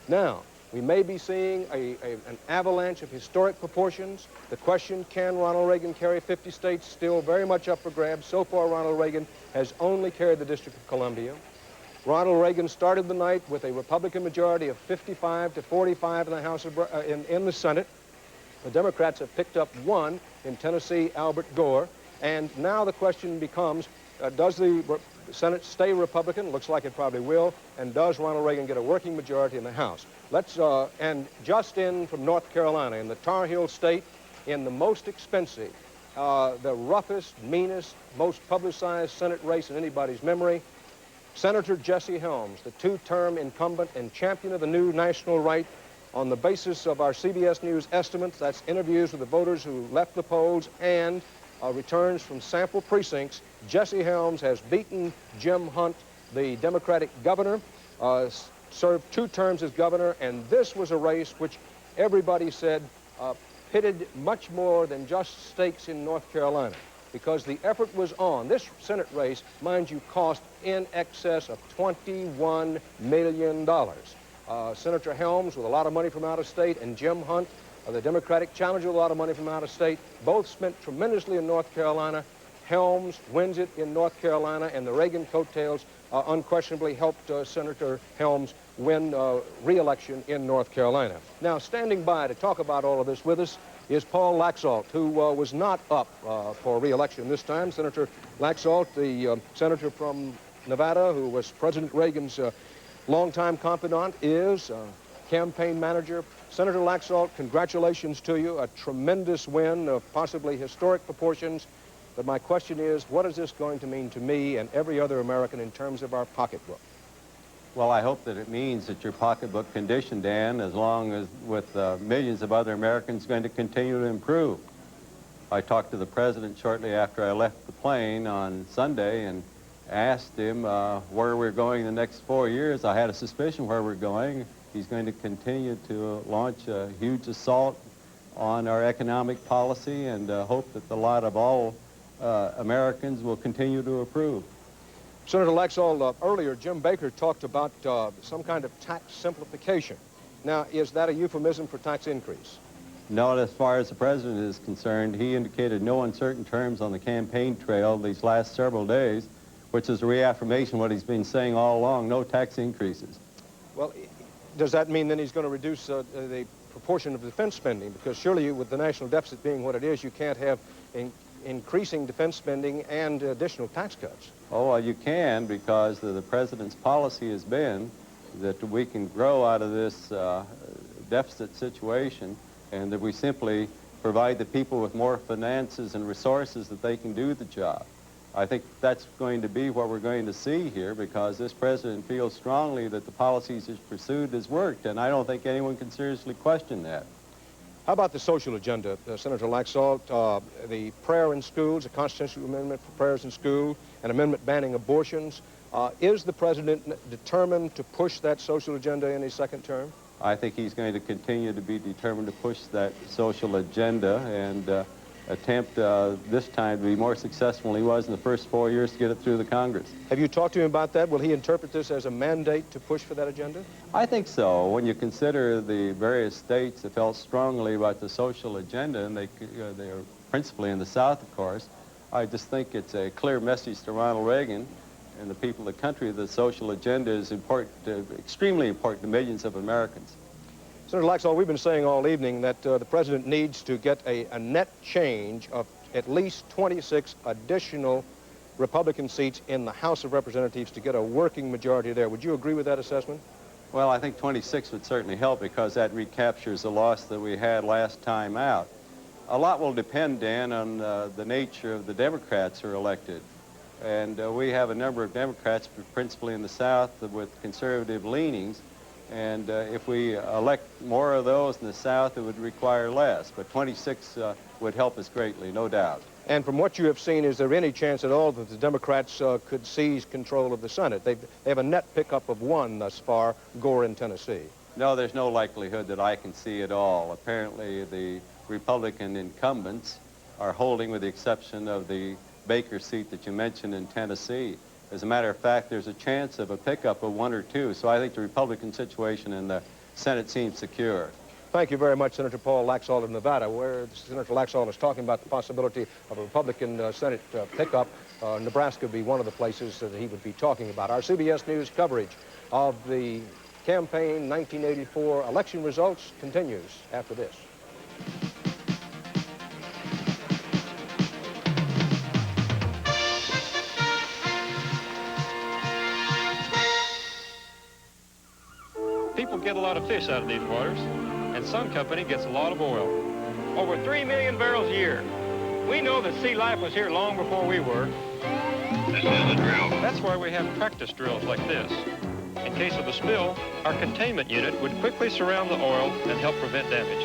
Now, we may be seeing an avalanche of historic proportions. The question, can Ronald Reagan carry 50 states, still very much up for grabs. So far, Ronald Reagan has only carried the District of Columbia. Ronald Reagan started the night with a Republican majority of 55 to 45 in the House of, in the Senate. The Democrats have picked up 1 in Tennessee, Albert Gore. And now the question becomes, does the Senate stay Republican? Looks like it probably will. And does Ronald Reagan get a working majority in the House? And just in from North Carolina, in the Tar Heel State, in the most expensive, the roughest, meanest, most publicized Senate race in anybody's memory, Senator Jesse Helms, the 2-term incumbent and champion of the new national right, on the basis of our CBS News estimates, that's interviews with the voters who left the polls and returns from sample precincts, Jesse Helms has beaten Jim Hunt, the Democratic governor, served 2 terms as governor, and this was a race which everybody said pitted much more than just stakes in North Carolina, because the effort was on. This Senate race, mind you, cost in excess of $21 million. Senator Helms, with a lot of money from out of state, and Jim Hunt, the Democratic challenger, with a lot of money from out of state, both spent tremendously in North Carolina. Helms wins it in North Carolina, and the Reagan coattails unquestionably helped Senator Helms win re-election in North Carolina. Now, standing by to talk about all of this with us is Paul Laxalt, who was not up for re-election this time. Senator Laxalt, the senator from Nevada, who was President Reagan's longtime confidant, is campaign manager. Senator Laxalt, congratulations to you. A tremendous win of possibly historic proportions. But my question is, what is this going to mean to me and every other American in terms of our pocketbook? Well, I hope that it means that your pocketbook condition, Dan, as long as with millions of other Americans, is going to continue to improve. I talked to the president shortly after I left the plane on Sunday and asked him where we're going the next 4 years. I had a suspicion where we're going. He's going to continue to launch a huge assault on our economic policy and hope that the lot of all Americans will continue to approve. Senator Laxalt, earlier Jim Baker talked about some kind of tax simplification. Now, is that a euphemism for tax increase? No, as far as the president is concerned, he indicated no uncertain terms on the campaign trail these last several days, which is a reaffirmation of what he's been saying all along, no tax increases. Well, does that mean then he's going to reduce the proportion of defense spending? Because surely with the national deficit being what it is, you can't have increasing defense spending and additional tax cuts? Oh, well, you can, because the president's policy has been that we can grow out of this deficit situation, and that we simply provide the people with more finances and resources that they can do the job. I think that's going to be what we're going to see here, because this president feels strongly that the policies he's pursued has worked, and I don't think anyone can seriously question that. How about the social agenda, Senator Laxalt? The prayer in schools, a constitutional amendment for prayers in school, an amendment banning abortions. Is the president determined to push that social agenda in his second term? I think he's going to continue to be determined to push that social agenda and attempt this time to be more successful than he was in the first 4 years to get it through the Congress. Have you talked to him about that? Will he interpret this as a mandate to push for that agenda? I think so. When you consider the various states that felt strongly about the social agenda, and they are principally in the South, of course, I just think it's a clear message to Ronald Reagan and the people of the country that the social agenda is important, extremely important to millions of Americans. Senator Laxalt, we've been saying all evening that the president needs to get a net change of at least 26 additional Republican seats in the House of Representatives to get a working majority there. Would you agree with that assessment? Well, I think 26 would certainly help, because that recaptures the loss that we had last time out. A lot will depend, Dan, on the nature of the Democrats who are elected. And we have a number of Democrats, principally in the South, with conservative leanings. And if we elect more of those in the South, it would require less. But 26 would help us greatly, no doubt. And from what you have seen, is there any chance at all that the Democrats could seize control of the Senate? They have a net pickup of 1 thus far, Gore in Tennessee. No, there's no likelihood that I can see at all. Apparently, the Republican incumbents are holding, with the exception of the Baker seat that you mentioned in Tennessee. As a matter of fact, there's a chance of a pickup of 1 or 2, so I think the Republican situation in the Senate seems secure. Thank you very much, Senator Paul Laxalt of Nevada, where Senator Laxalt is talking about the possibility of a Republican Senate pickup. Nebraska would be one of the places that he would be talking about. Our CBS News coverage of the campaign 1984 election results continues after this. People get a lot of fish out of these waters, and some company gets a lot of oil. Over 3 million barrels a year. We know that sea life was here long before we were. This is a drill. That's why we have practice drills like this. In case of a spill, our containment unit would quickly surround the oil and help prevent damage.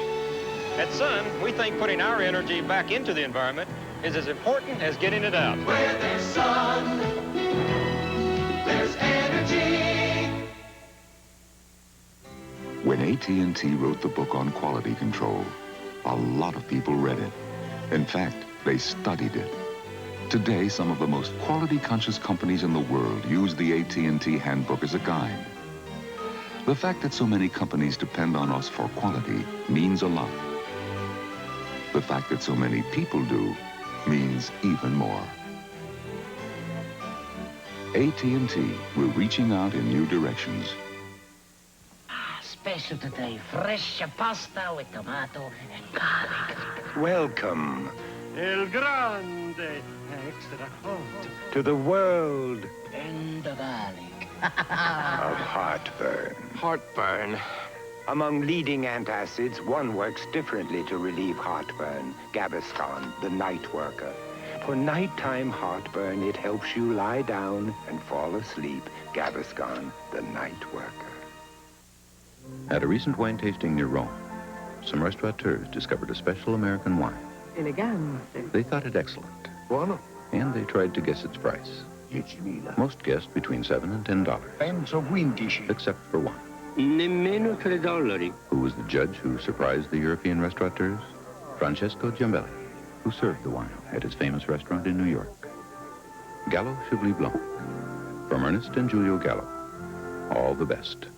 At Sun, we think putting our energy back into the environment is as important as getting it out. Where there's sun, there's energy. When AT&T wrote the book on quality control, a lot of people read it. In fact, they studied it. Today, some of the most quality-conscious companies in the world use the AT&T handbook as a guide. The fact that so many companies depend on us for quality means a lot. The fact that so many people do means even more. AT&T, we're reaching out in new directions. Special today, fresh pasta with tomato and garlic. Welcome El Grande, extra hot. to the world And the garlic. of heartburn. Heartburn. Among leading antacids, one works differently to relieve heartburn. Gaviscon, the night worker. For nighttime heartburn, it helps you lie down and fall asleep. Gaviscon, the night worker. At a recent wine tasting near Rome, some restaurateurs discovered a special American wine. Elegante. They thought it excellent. Buono. And they tried to guess its price. 10.000. Most guessed between $7 and $10. Penso 15. Except for one. Nemmeno $3. Who was the judge who surprised the European restaurateurs? Francesco Giambelli, who served the wine at his famous restaurant in New York. Gallo Chablis Blanc. From Ernest and Giulio Gallo. All the best.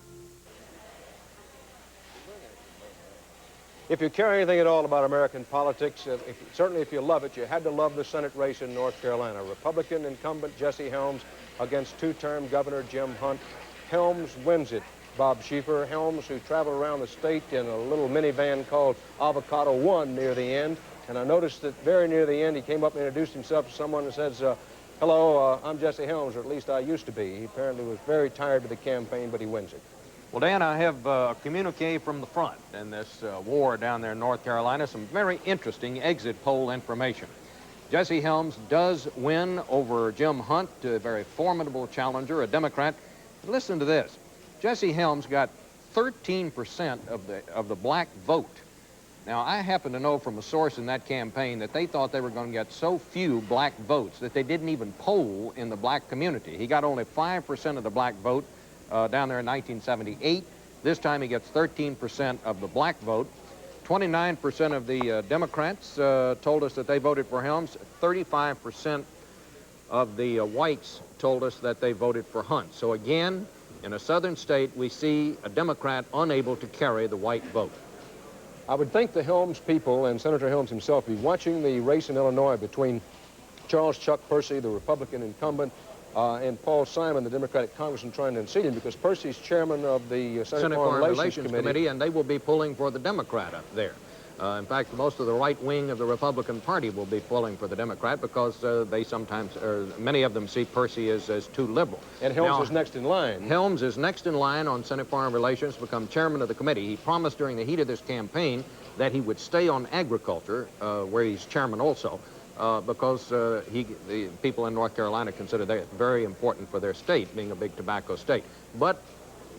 If you care anything at all about American politics, certainly if you love it, you had to love the Senate race in North Carolina. Republican incumbent Jesse Helms against two-term Governor Jim Hunt. Helms wins it. Bob Schieffer, Helms, who traveled around the state in a little minivan called Avocado One near the end, And I noticed that very near the end, he came up and introduced himself to someone and says, hello, I'm Jesse Helms, or at least I used to be. He apparently was very tired of the campaign, but he wins it. Well, Dan, I have a communique from the front in this war down there in North Carolina, some very interesting exit poll information. Jesse Helms does win over Jim Hunt, a very formidable challenger, a Democrat. Listen to this. Jesse Helms got 13% of the black vote. Now, I happen to know from a source in that campaign that they thought they were going to get so few black votes that they didn't even poll in the black community. He got only 5% of the black vote down there in 1978. This time he gets 13% of the black vote. 29% of the Democrats told us that they voted for Helms. 35% of the whites told us that they voted for Hunt. So again, in a southern state, we see a Democrat unable to carry the white vote. I would think the Helms people and Senator Helms himself be watching the race in Illinois between Charles Chuck Percy, the Republican incumbent, and Paul Simon, the Democratic congressman, trying to unseat him, because Percy's chairman of the Senate Foreign Relations Committee, and they will be pulling for the Democrat up there. In fact, most of the right wing of the Republican Party will be pulling for the Democrat because they sometimes, or many of them, see Percy as too liberal. And Helms is next in line. Helms is next in line on Senate Foreign Relations to become chairman of the committee. He promised during the heat of this campaign that he would stay on agriculture, where he's chairman also, because the people in North Carolina consider that very important for their state, being a big tobacco state. But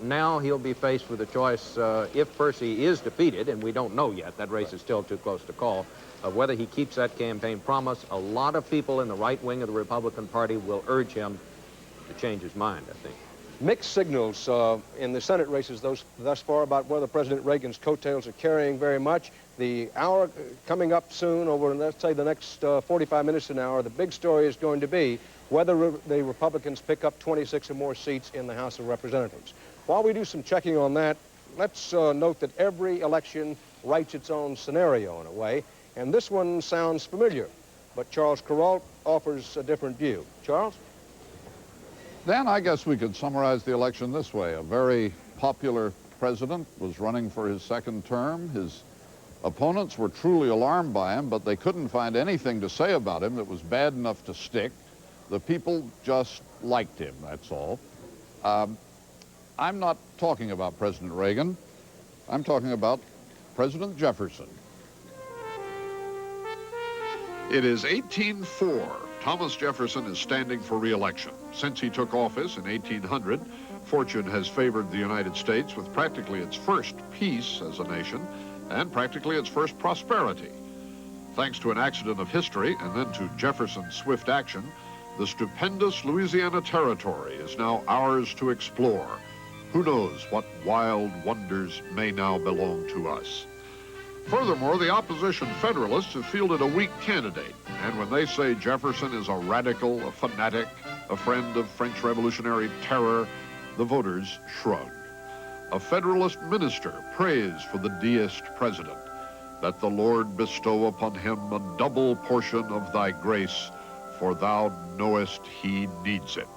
now he'll be faced with a choice, if Percy is defeated, and we don't know yet, that race is still too close to call, of whether he keeps that campaign promise. A lot of people in the right wing of the Republican Party will urge him to change his mind, I think. Mixed signals in the Senate races thus far about whether President Reagan's coattails are carrying very much. The hour coming up soon, over, let's say, the next 45 minutes to an hour, the big story is going to be whether the Republicans pick up 26 or more seats in the House of Representatives. While we do some checking on that, let's note that every election writes its own scenario in a way, and this one sounds familiar, but Charles Kuralt offers a different view. Charles? Dan, I guess we could summarize the election this way. A very popular president was running for his second term. His opponents were truly alarmed by him, but they couldn't find anything to say about him that was bad enough to stick. The people just liked him, that's all. I'm not talking about President Reagan. I'm talking about President Jefferson. It is 1804. Thomas Jefferson is standing for re-election. Since he took office in 1800, fortune has favored the United States with practically its first peace as a nation and practically its first prosperity. Thanks to an accident of history and then to Jefferson's swift action, the stupendous Louisiana Territory is now ours to explore. Who knows what wild wonders may now belong to us. Furthermore, the opposition Federalists have fielded a weak candidate, and when they say Jefferson is a radical, a fanatic, a friend of French Revolutionary terror, the voters shrug. A Federalist minister prays for the deist president, that the Lord bestow upon him a double portion of thy grace, for thou knowest he needs it.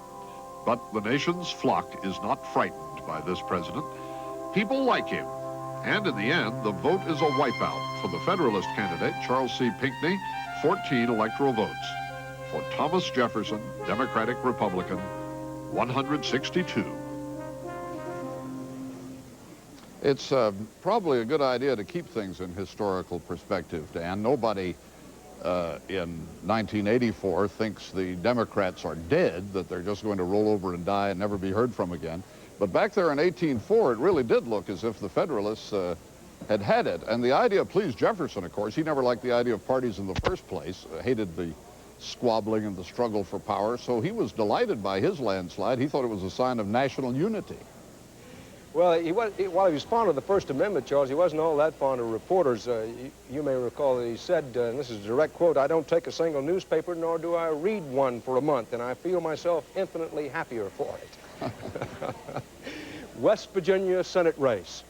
But the nation's flock is not frightened by this president. People like him. And in the end, the vote is a wipeout for the Federalist candidate, Charles C. Pinckney, 14 electoral votes. For Thomas Jefferson, Democratic Republican, 162. It's probably a good idea to keep things in historical perspective, Dan. Nobody in 1984 thinks the Democrats are dead, that they're just going to roll over and die and never be heard from again. But back there in 1804, it really did look as if the Federalists had had it. And the idea pleased Jefferson, of course. He never liked the idea of parties in the first place, hated the squabbling and the struggle for power. So he was delighted by his landslide. He thought it was a sign of national unity. Well, while he was fond of the First Amendment, Charles, he wasn't all that fond of reporters. You may recall that he said, and this is a direct quote, "I don't take a single newspaper, nor do I read one for a month, and I feel myself infinitely happier for it." West Virginia Senate race.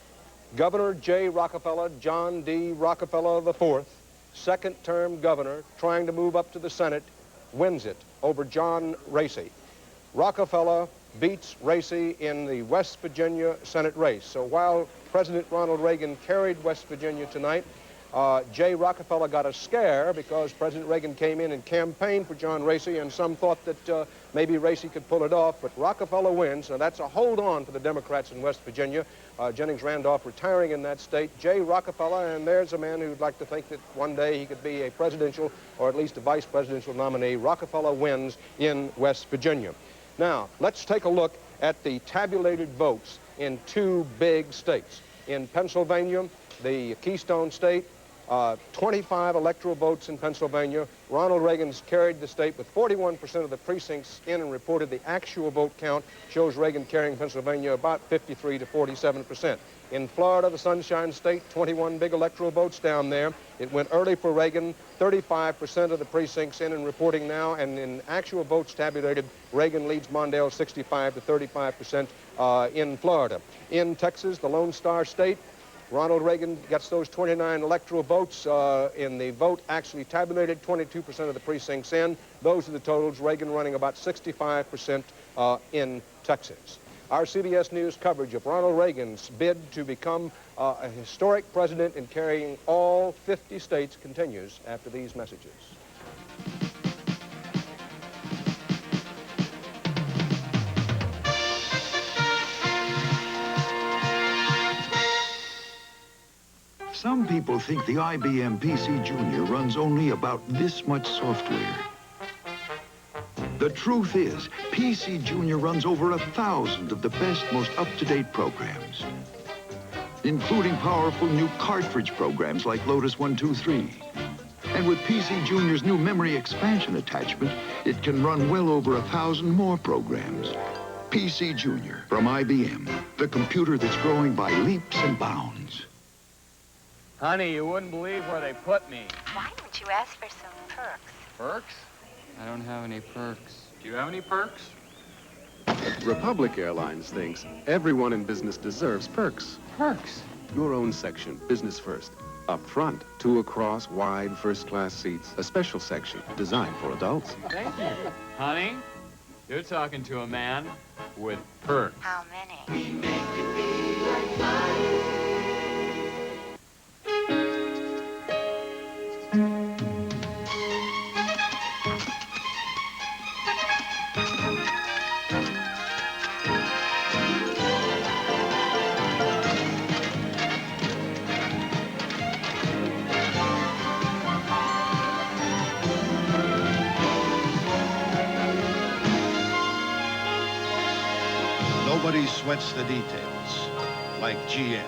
Governor J. Rockefeller, John D. Rockefeller IV, second-term governor, trying to move up to the Senate, wins it over John Racy. Rockefeller beats Racy in the West Virginia Senate race. So while President Ronald Reagan carried West Virginia tonight, Jay Rockefeller got a scare because President Reagan came in and campaigned for John Racy, and some thought that maybe Racy could pull it off, but Rockefeller wins, and that's a hold on for the Democrats in West Virginia. Jennings Randolph retiring in that state. Jay Rockefeller, and there's a man who'd like to think that one day he could be a presidential or at least a vice presidential nominee. Rockefeller wins in West Virginia. Now, let's take a look at the tabulated votes in two big states. In Pennsylvania, the Keystone State, 25 electoral votes in Pennsylvania. Ronald Reagan's carried the state with 41% of the precincts in and reported. The actual vote count shows Reagan carrying Pennsylvania about 53 to 47%. In Florida, the Sunshine State, 21 big electoral votes down there. It went early for Reagan, 35% of the precincts in and reporting now, and in actual votes tabulated, Reagan leads Mondale 65 to 35% in Florida. In Texas, the Lone Star State, Ronald Reagan gets those 29 electoral votes. In the vote actually tabulated, 22% of the precincts in. Those are the totals. Reagan running about 65% in Texas. Our CBS News coverage of Ronald Reagan's bid to become a historic president in carrying all 50 states continues after these messages. Some people think the IBM PC Junior runs only about this much software. The truth is, PC Junior runs over 1,000 of the best, most up-to-date programs, including powerful new cartridge programs like Lotus 123. And with PC Junior's new memory expansion attachment, it can run well over 1,000 more programs. PC Junior from IBM, the computer that's growing by leaps and bounds. Honey, you wouldn't believe where they put me. Why don't you ask for some perks? Perks? I don't have any perks. Do you have any perks? Republic Airlines thinks everyone in business deserves perks. Perks? Your own section, business first. Up front, 2 across, wide, first-class seats. A special section designed for adults. Thank you. Honey, you're talking to a man with perks. How many? We make you feel like flying. Nobody sweats the details like GM.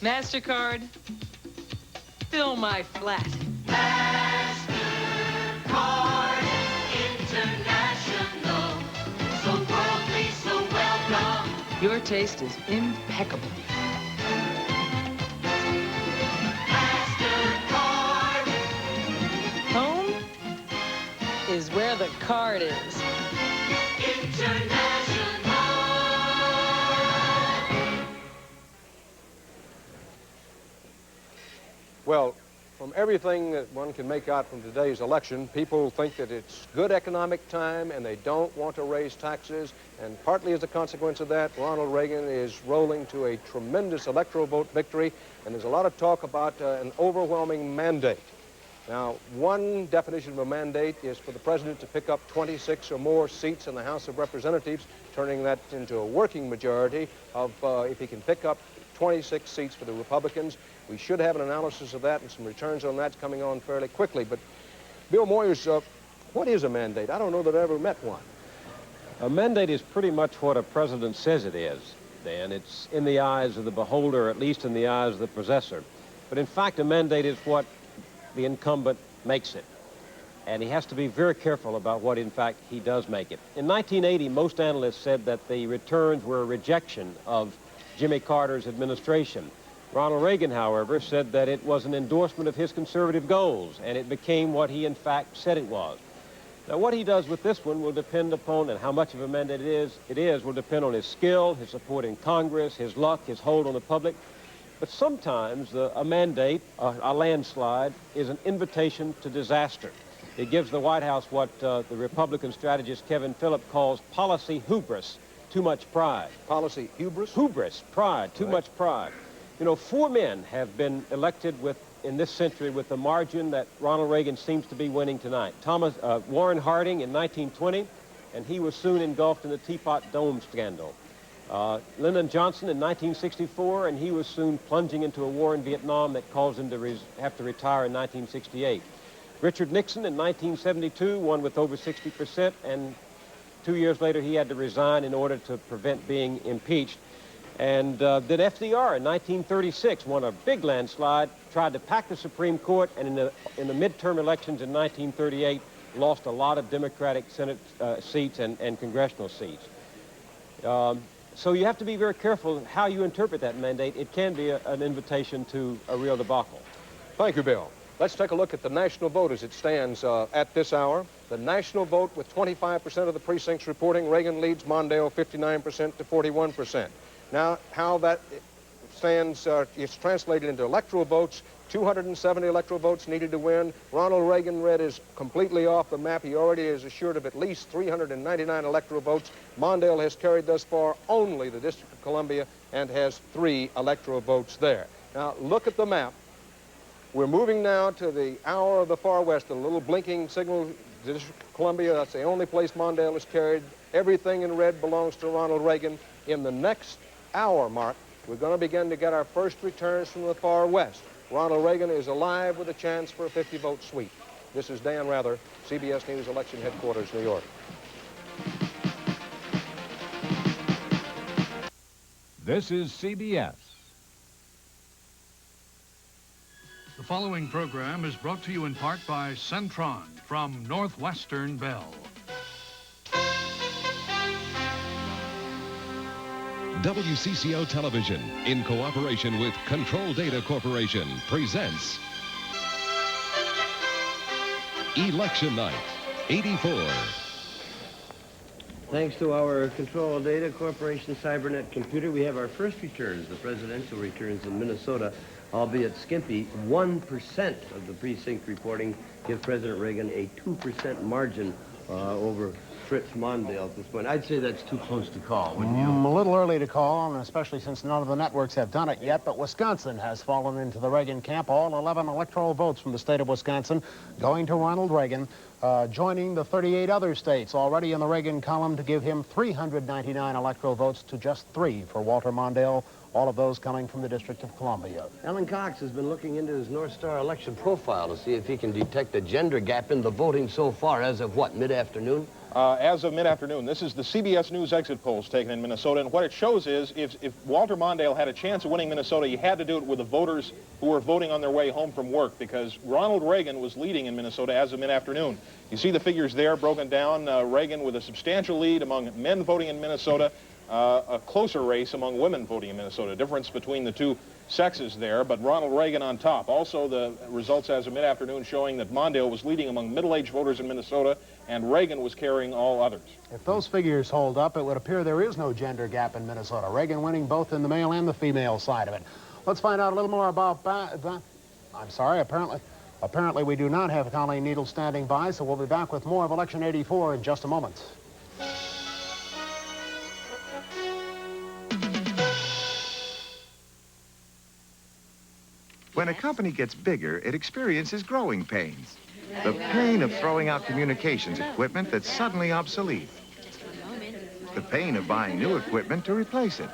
MasterCard, fill my flat. MasterCard International, so worldly, so welcome. Your taste is impeccable. MasterCard. Home is where the card is. Well, from everything that one can make out from today's election, people think that it's good economic time and they don't want to raise taxes. And partly as a consequence of that, Ronald Reagan is rolling to a tremendous electoral vote victory. And there's a lot of talk about an overwhelming mandate. Now, one definition of a mandate is for the president to pick up 26 or more seats in the House of Representatives, turning that into a working majority of, if he can pick up 26 seats for the Republicans. We should have an analysis of that and some returns on that coming on fairly quickly. But Bill Moyers, what is a mandate? I don't know that I ever met one. A mandate is pretty much what a president says it is, Dan. It's in the eyes of the beholder, at least in the eyes of the possessor. But in fact, a mandate is what the incumbent makes it. And he has to be very careful about what, in fact, he does make it. In 1980, most analysts said that the returns were a rejection of Jimmy Carter's administration. Ronald Reagan, however, said that it was an endorsement of his conservative goals, and it became what he, in fact, said it was. Now, what he does with this one will depend upon, and how much of a mandate it is will depend on his skill, his support in Congress, his luck, his hold on the public. But sometimes a mandate, a landslide, is an invitation to disaster. It gives the White House what the Republican strategist Kevin Phillip calls policy hubris, too much pride. Policy hubris? Hubris, pride, too much pride. You know, 4 men have been elected in this century with the margin that Ronald Reagan seems to be winning tonight. Warren Harding in 1920, and he was soon engulfed in the Teapot Dome scandal. Lyndon Johnson in 1964, and he was soon plunging into a war in Vietnam that caused him to have to retire in 1968. Richard Nixon in 1972 won with over 60%, and 2 years later he had to resign in order to prevent being impeached. And then FDR in 1936 won a big landslide, tried to pack the Supreme Court, and in the midterm elections in 1938 lost a lot of Democratic Senate seats and congressional seats. So you have to be very careful how you interpret that mandate. It can be an invitation to a real debacle. Thank you, Bill. Let's take a look at the national vote as it stands at this hour. The national vote, with 25% of the precincts reporting, Reagan leads Mondale 59% to 41%. Now, how that stands is translated into electoral votes. 270 electoral votes needed to win. Ronald Reagan is completely off the map. He already is assured of at least 399 electoral votes. Mondale has carried thus far only the District of Columbia and has 3 electoral votes there. Now, look at the map. We're moving now to the hour of the far west, the little blinking signal, the District of Columbia. That's the only place Mondale is carried. Everything in red belongs to Ronald Reagan. In the next hour mark, we're going to begin to get our first returns from the far west. Ronald Reagan is alive with a chance for a 50-vote sweep. This is Dan Rather, CBS News Election Headquarters, New York. This is CBS. The following program is brought to you in part by Centron from Northwestern Bell. WCCO Television, in cooperation with Control Data Corporation, presents Election Night, 84. Thanks to our Control Data Corporation CyberNet computer, we have our first returns, the presidential returns in Minnesota, albeit skimpy. 1% of the precinct reporting give President Reagan a 2% margin over Fritz Mondale at this point. I'd say that's too close to call, wouldn't you? A little early to call, and especially since none of the networks have done it yet, but Wisconsin has fallen into the Reagan camp. All 11 electoral votes from the state of Wisconsin going to Ronald Reagan, joining the 38 other states already in the Reagan column to give him 399 electoral votes to just 3 for Walter Mondale, all of those coming from the District of Columbia. Alan Cox has been looking into his North Star election profile to see if he can detect a gender gap in the voting so far as of what, mid-afternoon? As of mid-afternoon. This is the CBS News exit polls taken in Minnesota, and what it shows is if Walter Mondale had a chance of winning Minnesota, he had to do it with the voters who were voting on their way home from work, because Ronald Reagan was leading in Minnesota as of mid-afternoon. You see the figures there broken down. Reagan with a substantial lead among men voting in Minnesota, a closer race among women voting in Minnesota, difference between the two sexes there, but Ronald Reagan on top. Also, the results as of mid-afternoon showing that Mondale was leading among middle-aged voters in Minnesota, and Reagan was carrying all others. If those figures hold up, it would appear there is no gender gap in Minnesota. Reagan winning both in the male and the female side of it. Let's find out a little more about that. I'm sorry, apparently we do not have Colleen Needle standing by, so we'll be back with more of Election 84 in just a moment. When a company gets bigger, it experiences growing pains. The pain of throwing out communications equipment that's suddenly obsolete. The pain of buying new equipment to replace it.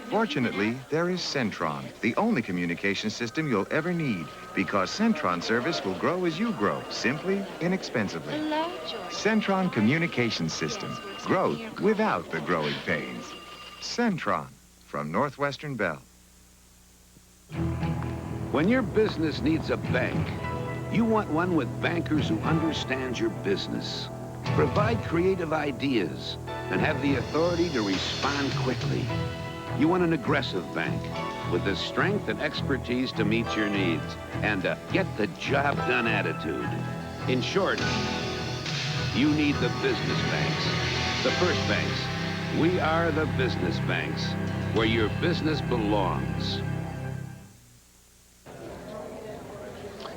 Fortunately, there is Centron, the only communication system you'll ever need, because Centron service will grow as you grow, simply, inexpensively. Centron Communication System. Growth without the growing pains. Centron from Northwestern Bell. When your business needs a bank, you want one with bankers who understand your business, provide creative ideas, and have the authority to respond quickly. You want an aggressive bank with the strength and expertise to meet your needs and a get-the-job-done attitude. In short, you need the business banks, the first banks. We are the business banks, where your business belongs.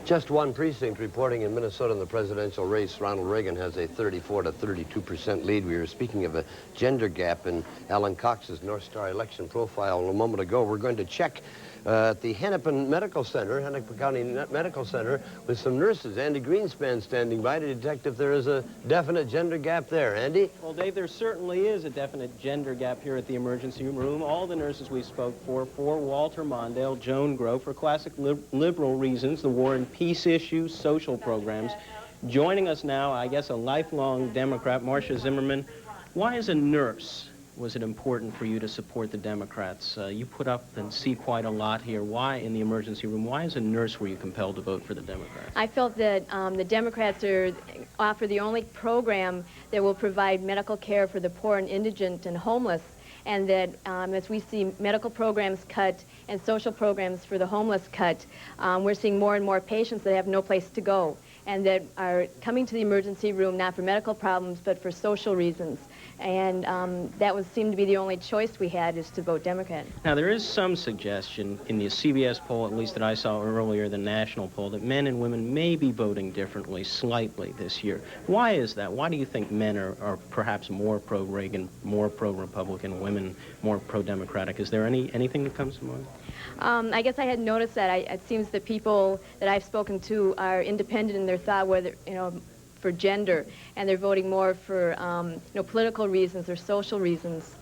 Just one precinct reporting in Minnesota in the presidential race. Ronald Reagan has a 34 to 32% lead. We were speaking of a gender gap in Alan Cox's North Star election profile a moment ago. We're going to check at the Hennepin Medical Center, Hennepin County Medical Center, with some nurses. Andy Greenspan standing by to detect if there is a definite gender gap there. Andy? Well, Dave, there certainly is a definite gender gap here at the emergency room. All the nurses we spoke for Walter Mondale, Joan Grow, for classic liberal reasons, the war and peace issues, social programs. Joining us now, I guess a lifelong Democrat, Marcia Zimmerman. Why, as a nurse, was it important for you to support the Democrats? You put up and see quite a lot here. Why, in the emergency room, why as a nurse were you compelled to vote for the Democrats? I felt that the Democrats offer the only program that will provide medical care for the poor and indigent and homeless, and that as we see medical programs cut and social programs for the homeless cut, we're seeing more and more patients that have no place to go, and that are coming to the emergency room not for medical problems but for social reasons. And that would seem to be the only choice we had, is to vote Democrat. Now, there is some suggestion in the CBS poll, at least that I saw earlier, the national poll, that men and women may be voting differently, slightly, this year. Why is that? Why do you think men are perhaps more pro-Reagan, more pro-Republican, women more pro-Democratic? Is there anything that comes to mind? I guess I hadn't noticed that. It seems the people that I've spoken to are independent in their thought, whether, for gender, and they're voting more for political reasons or social reasons.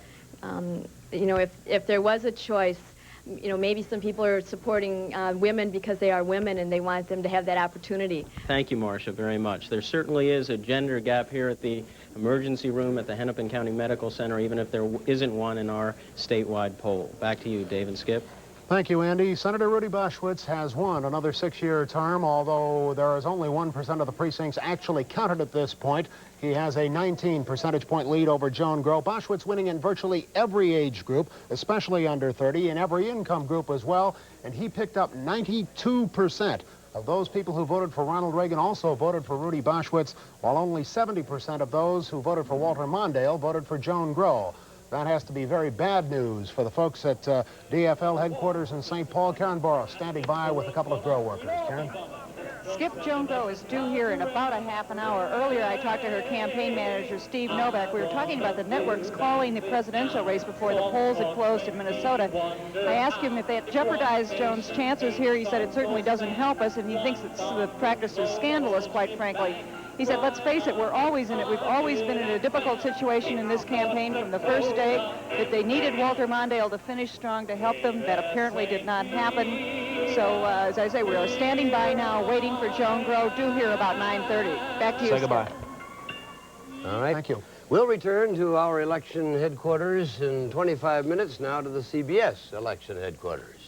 If there was a choice, maybe some people are supporting women because they are women and they want them to have that opportunity. Thank you, Marcia, very much. There certainly is a gender gap here at the emergency room at the Hennepin County Medical Center, even if there isn't one in our statewide poll. Back to you, Dave and Skip. Thank you, Andy. Senator Rudy Boschwitz has won another 6-year term, although there is only 1% of the precincts actually counted at this point. He has a 19 percentage point lead over Joan Grow. Boschwitz winning in virtually every age group, especially under 30, in every income group as well, and he picked up 92% of those people who voted for Ronald Reagan also voted for Rudy Boschwitz, while only 70% of those who voted for Walter Mondale voted for Joan Grow. That has to be very bad news for the folks at DFL headquarters in St. Paul. Karen Borrow standing by with a couple of Grow workers. Karen? Skip, Joan Grow is due here in about a half an hour. Earlier, I talked to her campaign manager, Steve Novak. We were talking about the networks calling the presidential race before the polls had closed in Minnesota. I asked him if that jeopardized Joan's chances here. He said it certainly doesn't help us, and he thinks that the practice is scandalous, quite frankly. He said, let's face it, we're always in it. We've always been in a difficult situation in this campaign from the first day, that they needed Walter Mondale to finish strong to help them. That apparently did not happen. So, as I say, we are standing by now, waiting for Joan Grow, due here about 9:30. Back to you, Say goodbye. All right. Thank you. We'll return to our election headquarters in 25 minutes, now to the CBS election headquarters.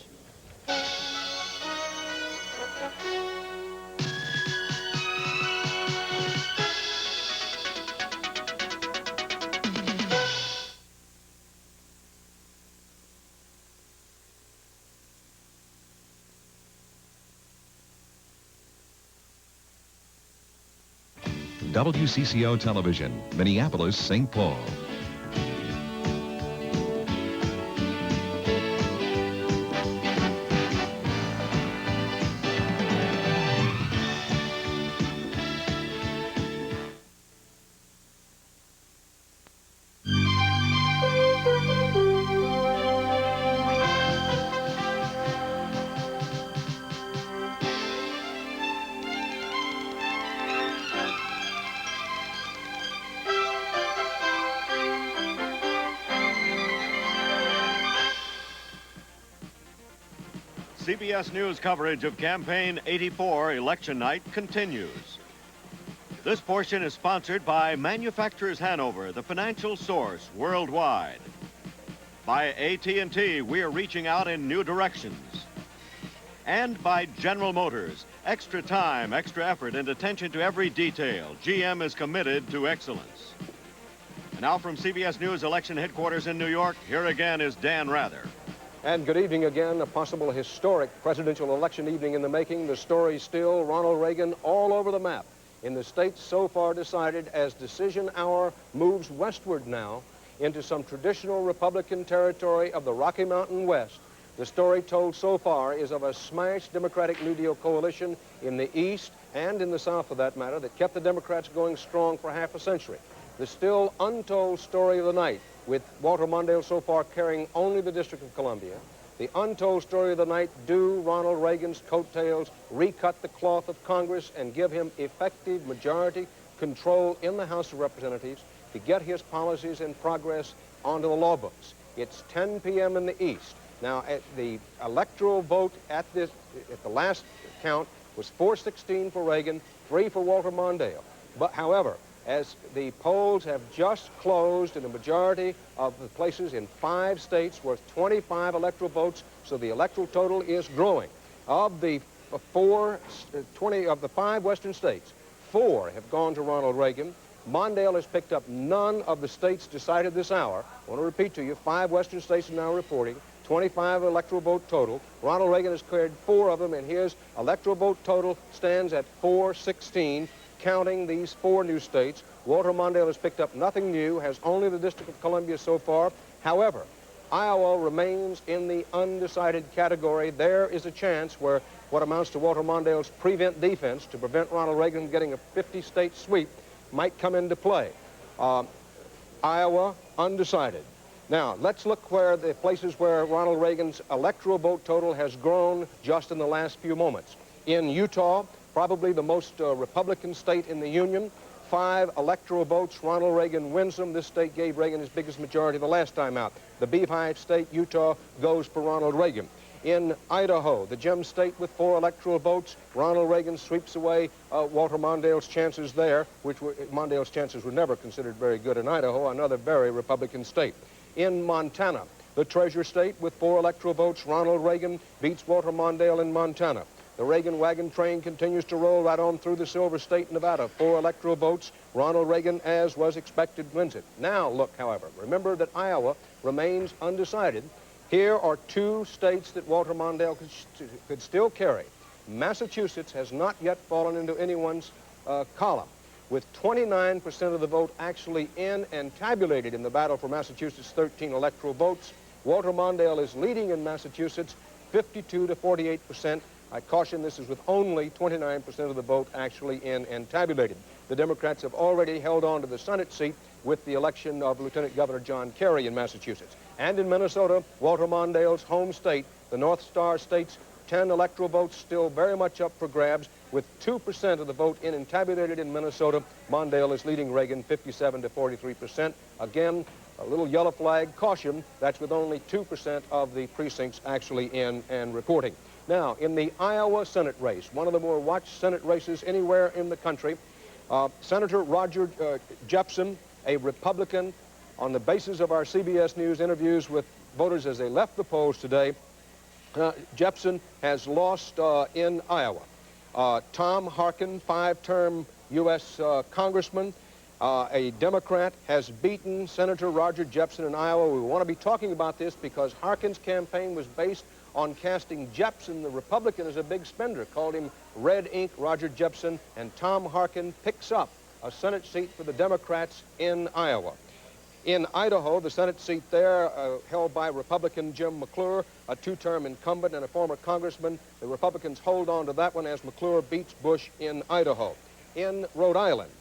WCCO Television, Minneapolis, St. Paul. CBS News coverage of Campaign 84 election night continues. This portion is sponsored by Manufacturers Hanover, the financial source worldwide. By AT&T, we're reaching out in new directions. And by General Motors, extra time, extra effort, and attention to every detail. GM is committed to excellence. And now from CBS News election headquarters in New York, here again is Dan Rather. And good evening again. A possible historic presidential election evening in the making. The story still Ronald Reagan all over the map. In the states so far decided, as decision hour moves westward now into some traditional Republican territory of the Rocky Mountain West, The story told so far is of a smashed Democratic New Deal coalition in the East and in the South, for that matter, that kept the Democrats going strong for half a century. The still untold story of the night, with Walter Mondale so far carrying only the District of Columbia. The untold story of the night, do Ronald Reagan's coattails recut the cloth of Congress and give him effective majority control in the House of Representatives to get his policies and progress onto the law books. It's 10 p.m. in the East. Now, at the electoral vote at the last count was 416 for Reagan, 3 for Walter Mondale. But, however, as the polls have just closed in a majority of the places in 5 states worth 25 electoral votes, so the electoral total is growing. Of the 5 western states, 4 have gone to Ronald Reagan. Mondale has picked up none of the states decided this hour. I want to repeat to you, 5 western states are now reporting, 25 electoral vote total. Ronald Reagan has cleared 4 of them, and his electoral vote total stands at 416. Counting these 4 new states, Walter Mondale has picked up nothing new, has only the District of Columbia so far. However, Iowa remains in the undecided category. There is a chance where what amounts to Walter Mondale's prevent defense to prevent Ronald Reagan from getting a 50-state sweep might come into play. Iowa, undecided. Now, let's look where the places where Ronald Reagan's electoral vote total has grown just in the last few moments. In Utah, probably the most Republican state in the Union, 5 electoral votes, Ronald Reagan wins them. This state gave Reagan his biggest majority the last time out. The Beehive state, Utah, goes for Ronald Reagan. In Idaho, the gem state with 4 electoral votes, Ronald Reagan sweeps away Walter Mondale's chances there, Mondale's chances were never considered very good in Idaho, another very Republican state. In Montana, the Treasure State with 4 electoral votes, Ronald Reagan beats Walter Mondale in Montana. The Reagan wagon train continues to roll right on through the Silver State, Nevada. 4 electoral votes. Ronald Reagan, as was expected, wins it. Now, look, however, remember that Iowa remains undecided. Here are 2 states that Walter Mondale could still carry. Massachusetts has not yet fallen into anyone's column. With 29% of the vote actually in and tabulated in the battle for Massachusetts' 13 electoral votes, Walter Mondale is leading in Massachusetts 52 to 48%. I caution this is with only 29% of the vote actually in and tabulated. The Democrats have already held on to the Senate seat with the election of Lieutenant Governor John Kerry in Massachusetts. And in Minnesota, Walter Mondale's home state, the North Star State's 10 electoral votes still very much up for grabs. With 2% of the vote in and tabulated in Minnesota, Mondale is leading Reagan 57 to 43%. Again, a little yellow flag caution, that's with only 2% of the precincts actually in and reporting. Now, in the Iowa Senate race, one of the more watched Senate races anywhere in the country, Senator Roger Jepsen, a Republican, on the basis of our CBS News interviews with voters as they left the polls today, Jepsen has lost in Iowa. Tom Harkin, 5-term U.S. congressman, a Democrat, has beaten Senator Roger Jepsen in Iowa. We want to be talking about this because Harkin's campaign was based on casting Jepsen, the Republican, as a big spender, called him Red Ink Roger Jepsen, and Tom Harkin picks up a Senate seat for the Democrats in Iowa. In Idaho, the Senate seat there held by Republican Jim McClure, a 2-term incumbent and a former congressman. The Republicans hold on to that one as McClure beats Bush in Idaho. In Rhode Island,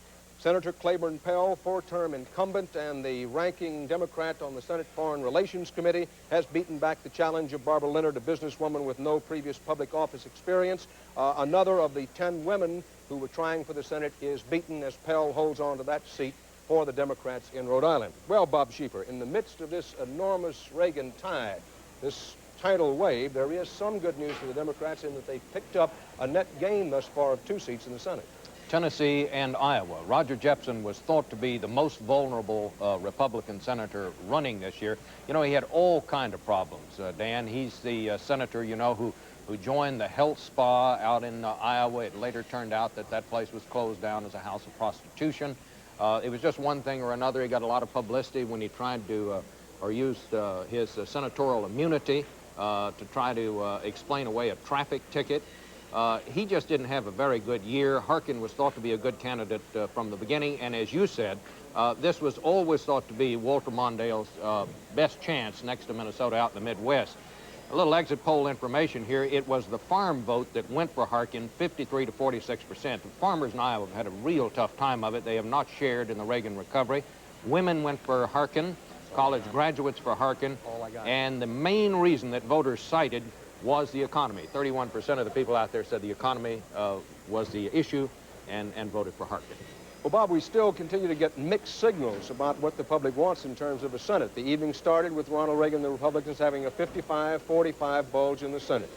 Senator Claiborne Pell, 4-term incumbent and the ranking Democrat on the Senate Foreign Relations Committee, has beaten back the challenge of Barbara Leonard, a businesswoman with no previous public office experience. Another of the 10 women who were trying for the Senate is beaten as Pell holds on to that seat for the Democrats in Rhode Island. Well, Bob Schieffer, in the midst of this enormous Reagan tide, this tidal wave, there is some good news for the Democrats in that they've picked up a net gain thus far of 2 seats in the Senate. Tennessee and Iowa. Roger Jepsen was thought to be the most vulnerable Republican senator running this year. You know, he had all kind of problems, Dan. He's the senator, you know, who joined the health spa out in Iowa. It later turned out that that place was closed down as a house of prostitution. It was just one thing or another. He got a lot of publicity when he tried to, or used his senatorial immunity to try to explain away a traffic ticket. He just didn't have a very good year. Harkin was thought to be a good candidate from the beginning, and as you said, this was always thought to be Walter Mondale's best chance next to Minnesota out in the Midwest. A little exit poll information here. It was the farm vote that went for Harkin, 53 to 46%. The farmers in Iowa have had a real tough time of it. They have not shared in the Reagan recovery. Women went for Harkin, college graduates for Harkin, and the main reason that voters cited was the economy. 31% of the people out there said the economy was the issue and voted for Harkin. Well, Bob, we still continue to get mixed signals about what the public wants in terms of the Senate. The evening started with Ronald Reagan and the Republicans having a 55-45 bulge in the Senate.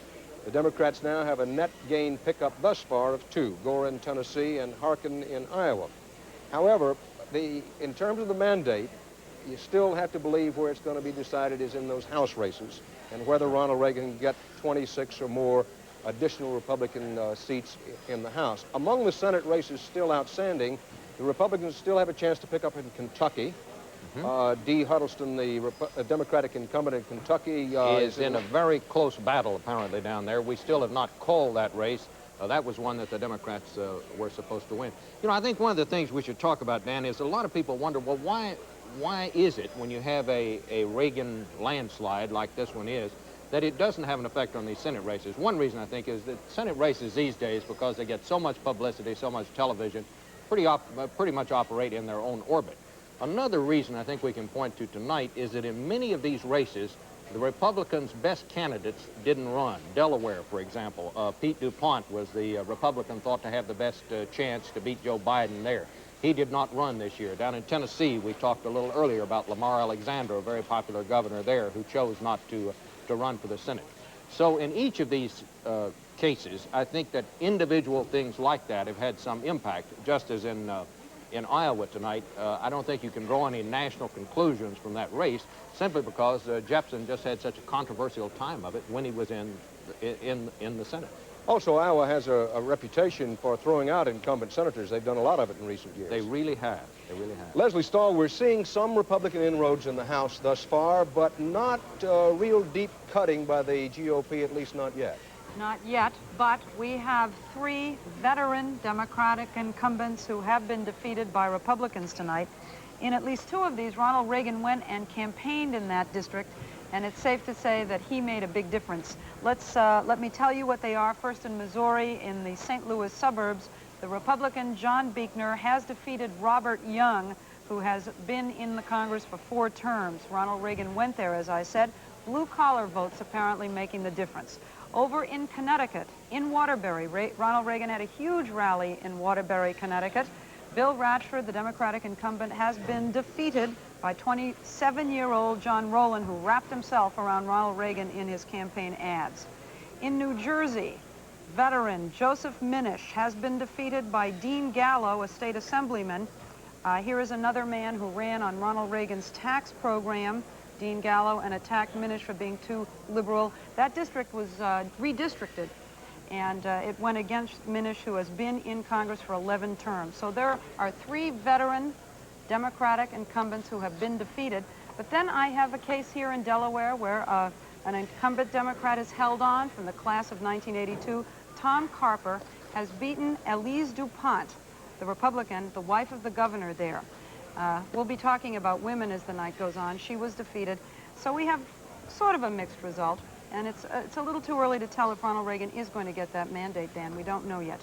The Democrats now have a net gain pickup thus far of 2, Gore in Tennessee and Harkin in Iowa. However, in terms of the mandate, you still have to believe where it's going to be decided is in those House races and whether Ronald Reagan can get 26 or more additional Republican seats in the House. Among the Senate races still outstanding, the Republicans still have a chance to pick up in Kentucky. Dee Huddleston, the Democratic incumbent in Kentucky, is in a very close battle, apparently, down there. We still have not called that race. That was one that the Democrats were supposed to win. You know, I think one of the things we should talk about, Dan, is a lot of people wonder, well, why is it when you have a Reagan landslide like this one is, that it doesn't have an effect on these Senate races? One reason, I think, is that Senate races these days, because they get so much publicity, so much television, pretty much operate in their own orbit. Another reason I think we can point to tonight is that in many of these races, the Republicans' best candidates didn't run. Delaware, for example, Pete DuPont was the Republican thought to have the best chance to beat Joe Biden there. He did not run this year. Down in Tennessee, we talked a little earlier about Lamar Alexander, a very popular governor there, who chose not to run for the Senate. So in each of these cases, I think that individual things like that have had some impact, just as in Iowa tonight. I don't think you can draw any national conclusions from that race, simply because Jepsen just had such a controversial time of it when he was in the Senate. Also, Iowa has a reputation for throwing out incumbent senators. They've done a lot of it in recent years. They really have. They really have. Leslie Stahl, we're seeing some Republican inroads in the House thus far, but not real deep cutting by the GOP, at least not yet. Not yet, but we have 3 veteran Democratic incumbents who have been defeated by Republicans tonight. In at least 2 of these, Ronald Reagan went and campaigned in that district, and it's safe to say that he made a big difference. Let me tell you what they are. First, in Missouri, in the St. Louis suburbs, the Republican John Buechner has defeated Robert Young, who has been in the Congress for 4 terms. Ronald Reagan went there, as I said. Blue-collar votes apparently making the difference. Over in Connecticut, in Waterbury, Ronald Reagan had a huge rally in Waterbury, Connecticut. Bill Ratchford, the Democratic incumbent, has been defeated by 27-year-old John Rowland, who wrapped himself around Ronald Reagan in his campaign ads. In New Jersey, veteran Joseph Minish has been defeated by Dean Gallo, a state assemblyman. Here is another man who ran on Ronald Reagan's tax program, Dean Gallo, and attacked Minish for being too liberal. That district was redistricted, and it went against Minish, who has been in Congress for 11 terms. So there are 3 veteran Democratic incumbents who have been defeated. But then I have a case here in Delaware where an incumbent Democrat is held on from the class of 1982. Tom Carper has beaten Elise DuPont, the Republican, the wife of the governor there. We'll be talking about women as the night goes on. She was defeated. So we have sort of a mixed result. And it's a little too early to tell if Ronald Reagan is going to get that mandate, Dan. We don't know yet.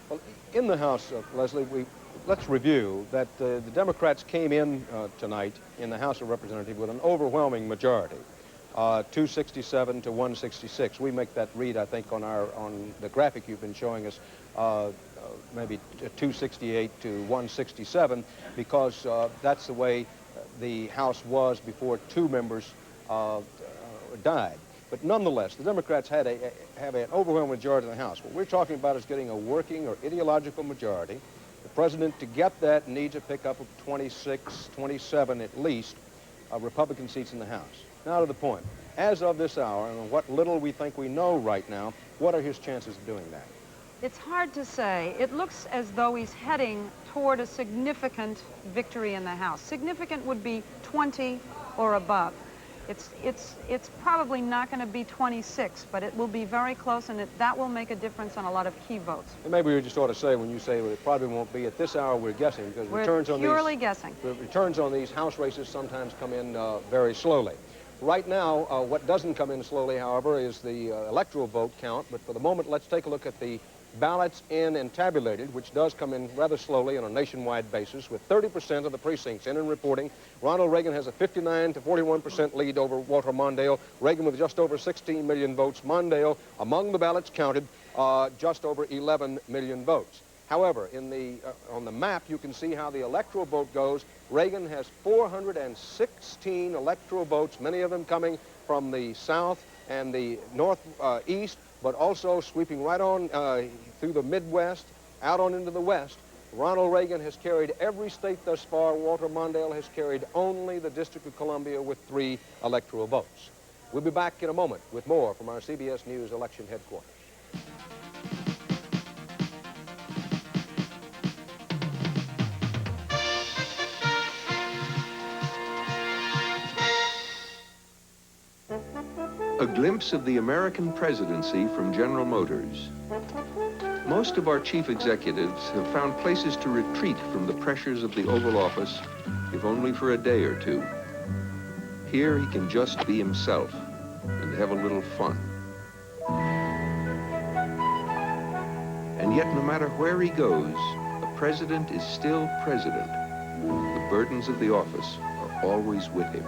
Well, in the House, Leslie, let's review that the Democrats came in tonight in the House of Representatives with an overwhelming majority, 267 to 166. We make that read, I think, on the graphic you've been showing us, maybe 268 to 167, because that's the way the House was before 2 members died. But nonetheless, the Democrats have an overwhelming majority in the House. What we're talking about is getting a working or ideological majority. The president, to get that, needs a pickup of 26, 27 at least, Republican seats in the House. Now to the point. As of this hour, and what little we think we know right now, what are his chances of doing that? It's hard to say. It looks as though he's heading toward a significant victory in the House. Significant would be 20 or above. It's probably not going to be 26, but it will be very close, and that will make a difference on a lot of key votes. And maybe we just ought to say, when you say well, it probably won't be at this hour, we're guessing, because we're purely guessing. The returns on these House races sometimes come in very slowly. Right now, what doesn't come in slowly, however, is the electoral vote count. But for the moment, let's take a look at the ballots in and tabulated, which does come in rather slowly on a nationwide basis, with 30% of the precincts in and reporting. Ronald Reagan has a 59 to 41% lead over Walter Mondale. Reagan with just over 16 million votes. Mondale, among the ballots counted, just over 11 million votes. However, on the map, you can see how the electoral vote goes. Reagan has 416 electoral votes, many of them coming from the South and the Northeast, but also sweeping right on through the Midwest, out on into the West. Ronald Reagan has carried every state thus far. Walter Mondale has carried only the District of Columbia with 3 electoral votes. We'll be back in a moment with more from our CBS News election headquarters. A glimpse of the American presidency from General Motors. Most of our chief executives have found places to retreat from the pressures of the Oval Office, if only for a day or two. Here he can just be himself and have a little fun. And yet, no matter where he goes, a president is still president. The burdens of the office are always with him.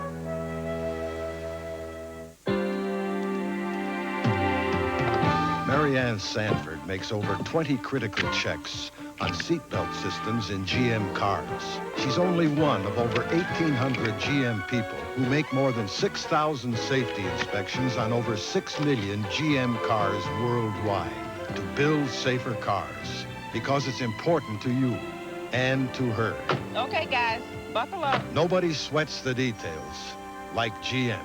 Mary Ann Sanford makes over 20 critical checks on seatbelt systems in GM cars. She's only one of over 1,800 GM people who make more than 6,000 safety inspections on over 6 million GM cars worldwide to build safer cars, because it's important to you and to her. Okay, guys, buckle up. Nobody sweats the details like GM.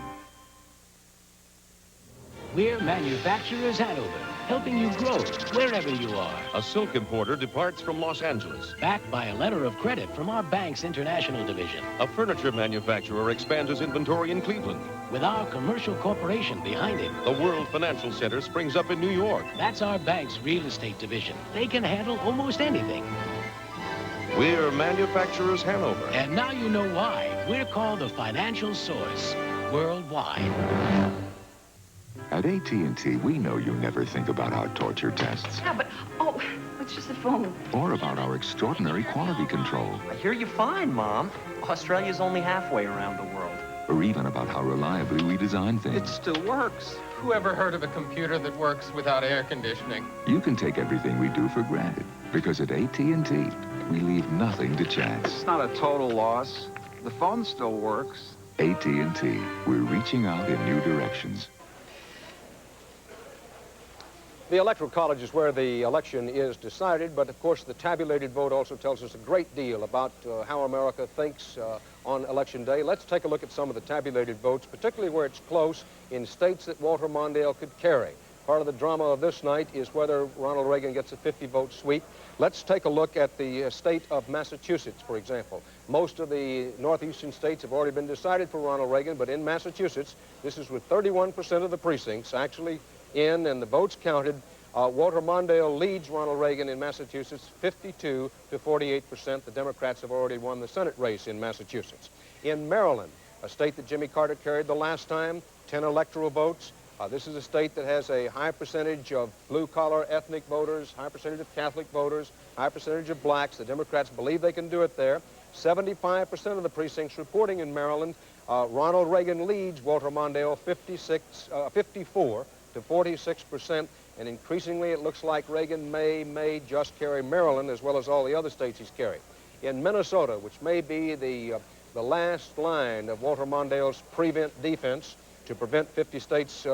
We're Manufacturers Hanover, helping you grow wherever you are. A silk importer departs from Los Angeles. Backed by a letter of credit from our bank's international division. A furniture manufacturer expands his inventory in Cleveland. With our commercial corporation behind it. The World Financial Center springs up in New York. That's our bank's real estate division. They can handle almost anything. We're Manufacturers Hanover. And now you know why we're called the financial source worldwide. At AT&T, we know you never think about our torture tests. Yeah, but, it's just a phone. Or about our extraordinary quality control. I hear you fine, Mom. Australia's only halfway around the world. Or even about how reliably we design things. It still works. Who ever heard of a computer that works without air conditioning? You can take everything we do for granted. Because at AT&T, we leave nothing to chance. It's not a total loss. The phone still works. AT&T, we're reaching out in new directions. The Electoral College is where the election is decided, but of course the tabulated vote also tells us a great deal about how America thinks on Election Day. Let's take a look at some of the tabulated votes, particularly where it's close in states that Walter Mondale could carry. Part of the drama of this night is whether Ronald Reagan gets a 50-vote sweep. Let's take a look at the state of Massachusetts, for example. Most of the northeastern states have already been decided for Ronald Reagan, but in Massachusetts, this is with 31% of the precincts actually in and the votes counted. Walter Mondale leads Ronald Reagan in Massachusetts 52 to 48%. The Democrats have already won the Senate race in Massachusetts. In Maryland, a state that Jimmy Carter carried the last time, 10 electoral votes. This is a state that has a high percentage of blue-collar ethnic voters, high percentage of Catholic voters, high percentage of blacks. The Democrats believe they can do it there. 75% of the precincts reporting in Maryland. Ronald Reagan leads Walter Mondale 54 to 46%, and increasingly it looks like Reagan may just carry Maryland as well as all the other states he's carried. In Minnesota, which may be the last line of Walter Mondale's prevent defense to prevent 50 states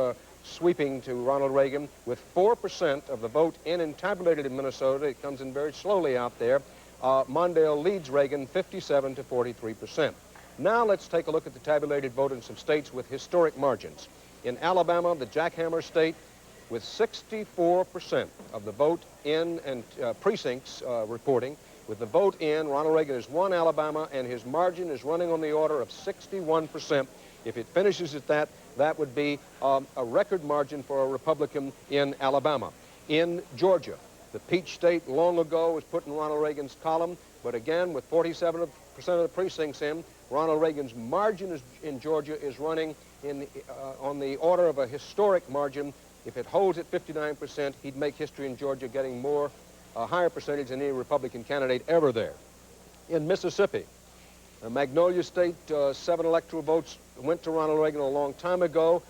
sweeping to Ronald Reagan, with 4% of the vote in and tabulated in Minnesota, it comes in very slowly out there, Mondale leads Reagan 57 to 43%. Now let's take a look at the tabulated vote in some states with historic margins. In Alabama, the jackhammer state, with 64% of the vote in and precincts reporting. With the vote in, Ronald Reagan has won Alabama, and his margin is running on the order of 61%. If it finishes at that, that would be a record margin for a Republican in Alabama. In Georgia, the Peach State long ago was put in Ronald Reagan's column, but again, with 47% of the precincts in, Ronald Reagan's margin in Georgia is running on the order of a historic margin. If it holds at 59%, he'd make history in Georgia, getting a higher percentage than any Republican candidate ever there. In Mississippi, Magnolia State, 7 electoral votes went to Ronald Reagan a long time ago.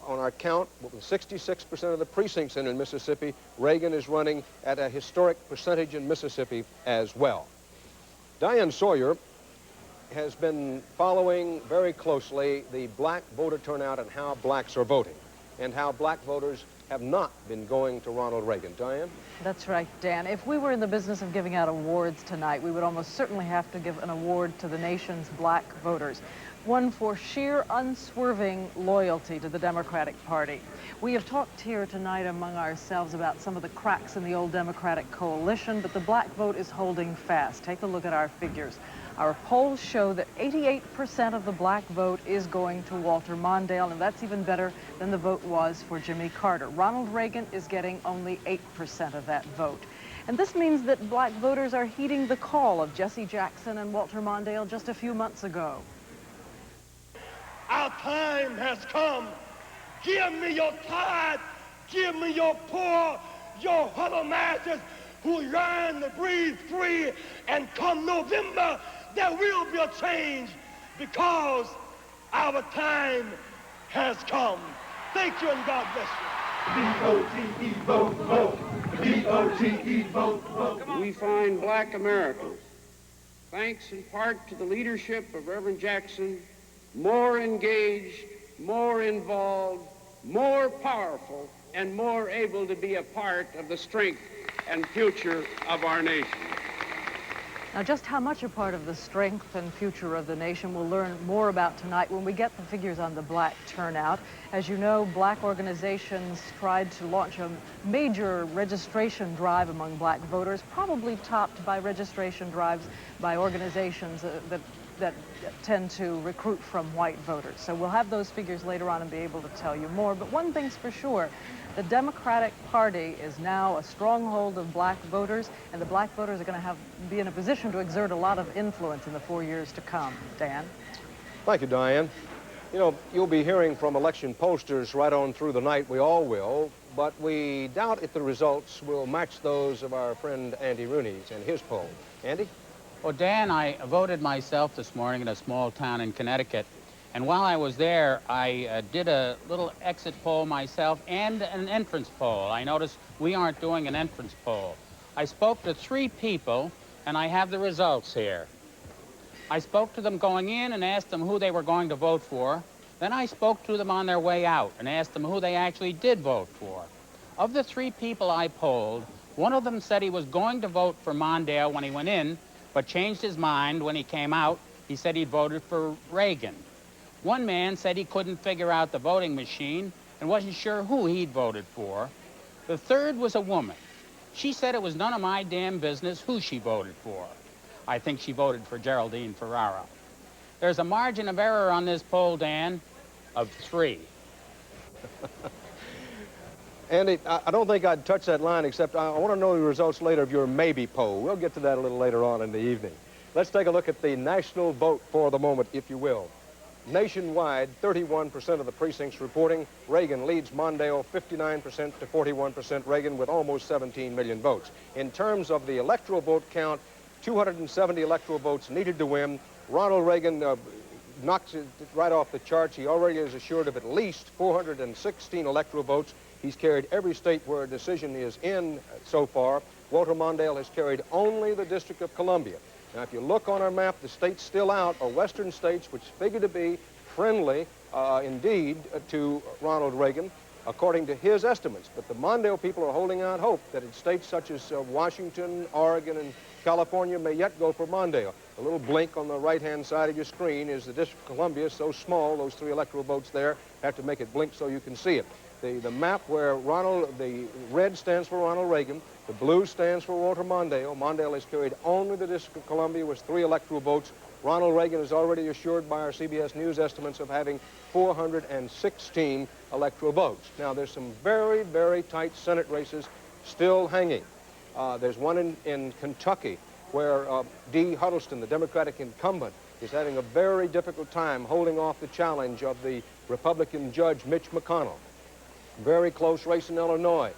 On our count, with 66% of the precincts in Mississippi, Reagan is running at a historic percentage in Mississippi as well. Diane Sawyer has been following very closely the black voter turnout and how blacks are voting, and how black voters have not been going to Ronald Reagan. Diane? That's right, Dan. If we were in the business of giving out awards tonight, we would almost certainly have to give an award to the nation's black voters, one for sheer unswerving loyalty to the Democratic Party. We have talked here tonight among ourselves about some of the cracks in the old Democratic coalition, but the black vote is holding fast. Take a look at our figures. Our polls show that 88% of the black vote is going to Walter Mondale, and that's even better than the vote was for Jimmy Carter. Ronald Reagan is getting only 8% of that vote. And this means that black voters are heeding the call of Jesse Jackson and Walter Mondale just a few months ago. Our time has come. Give me your tithe, give me your poor, your huddle masses who yearn to breathe free, and come November, there will be a change because our time has come. Thank you and God bless you. V-O-T-E, vote, vote. V-O-T-E, vote, vote. We find black Americans, thanks in part to the leadership of Reverend Jackson, more engaged, more involved, more powerful, and more able to be a part of the strength and future of our nation. Now, just how much a part of the strength and future of the nation we'll learn more about tonight when we get the figures on the black turnout. As you know, black organizations tried to launch a major registration drive among black voters, probably topped by registration drives by organizations that tend to recruit from white voters. So we'll have those figures later on and be able to tell you more. But one thing's for sure, the Democratic Party is now a stronghold of black voters, and the black voters are going to be in a position to exert a lot of influence in the 4 years to come. Dan? Thank you, Diane. You know, you'll be hearing from election pollsters right on through the night. We all will. But we doubt if the results will match those of our friend Andy Rooney's and his poll. Andy? Well, Dan, I voted myself this morning in a small town in Connecticut. And while I was there, I did a little exit poll myself and an entrance poll. I noticed we aren't doing an entrance poll. I spoke to 3 people, and I have the results here. I spoke to them going in and asked them who they were going to vote for. Then I spoke to them on their way out and asked them who they actually did vote for. Of the 3 people I polled, one of them said he was going to vote for Mondale when he went in, but changed his mind when he came out. He said he'd voted for Reagan. One man said he couldn't figure out the voting machine and wasn't sure who he'd voted for. The third was a woman. She said it was none of my damn business who she voted for. I think she voted for Geraldine Ferraro. There's a margin of error on this poll, Dan, of 3. Andy, I don't think I'd touch that line, except I want to know the results later of your maybe poll. We'll get to that a little later on in the evening. Let's take a look at the national vote for the moment, if you will. Nationwide, 31% of the precincts reporting Reagan leads Mondale 59% to 41% Reagan with almost 17 million votes. In terms of the electoral vote count, 270 electoral votes needed to win. Ronald Reagan knocks it right off the charts. He already is assured of at least 416 electoral votes. He's carried every state where a decision is in so far. Walter Mondale has carried only the District of Columbia. Now, if you look on our map, the states still out are western states, which figure to be friendly, indeed, to Ronald Reagan, according to his estimates. But the Mondale people are holding out hope that in states such as Washington, Oregon, and California may yet go for Mondale. The little blink on the right-hand side of your screen is the District of Columbia, so small, those 3 electoral votes there, have to make it blink so you can see it. The map where the red stands for Ronald Reagan, the blue stands for Walter Mondale. Mondale has carried only the District of Columbia with 3 electoral votes. Ronald Reagan is already assured by our CBS News estimates of having 416 electoral votes. Now, there's some very, very tight Senate races still hanging. There's one in Kentucky where Dee Huddleston, the Democratic incumbent, is having a very difficult time holding off the challenge of the Republican judge Mitch McConnell. Very close race in Illinois.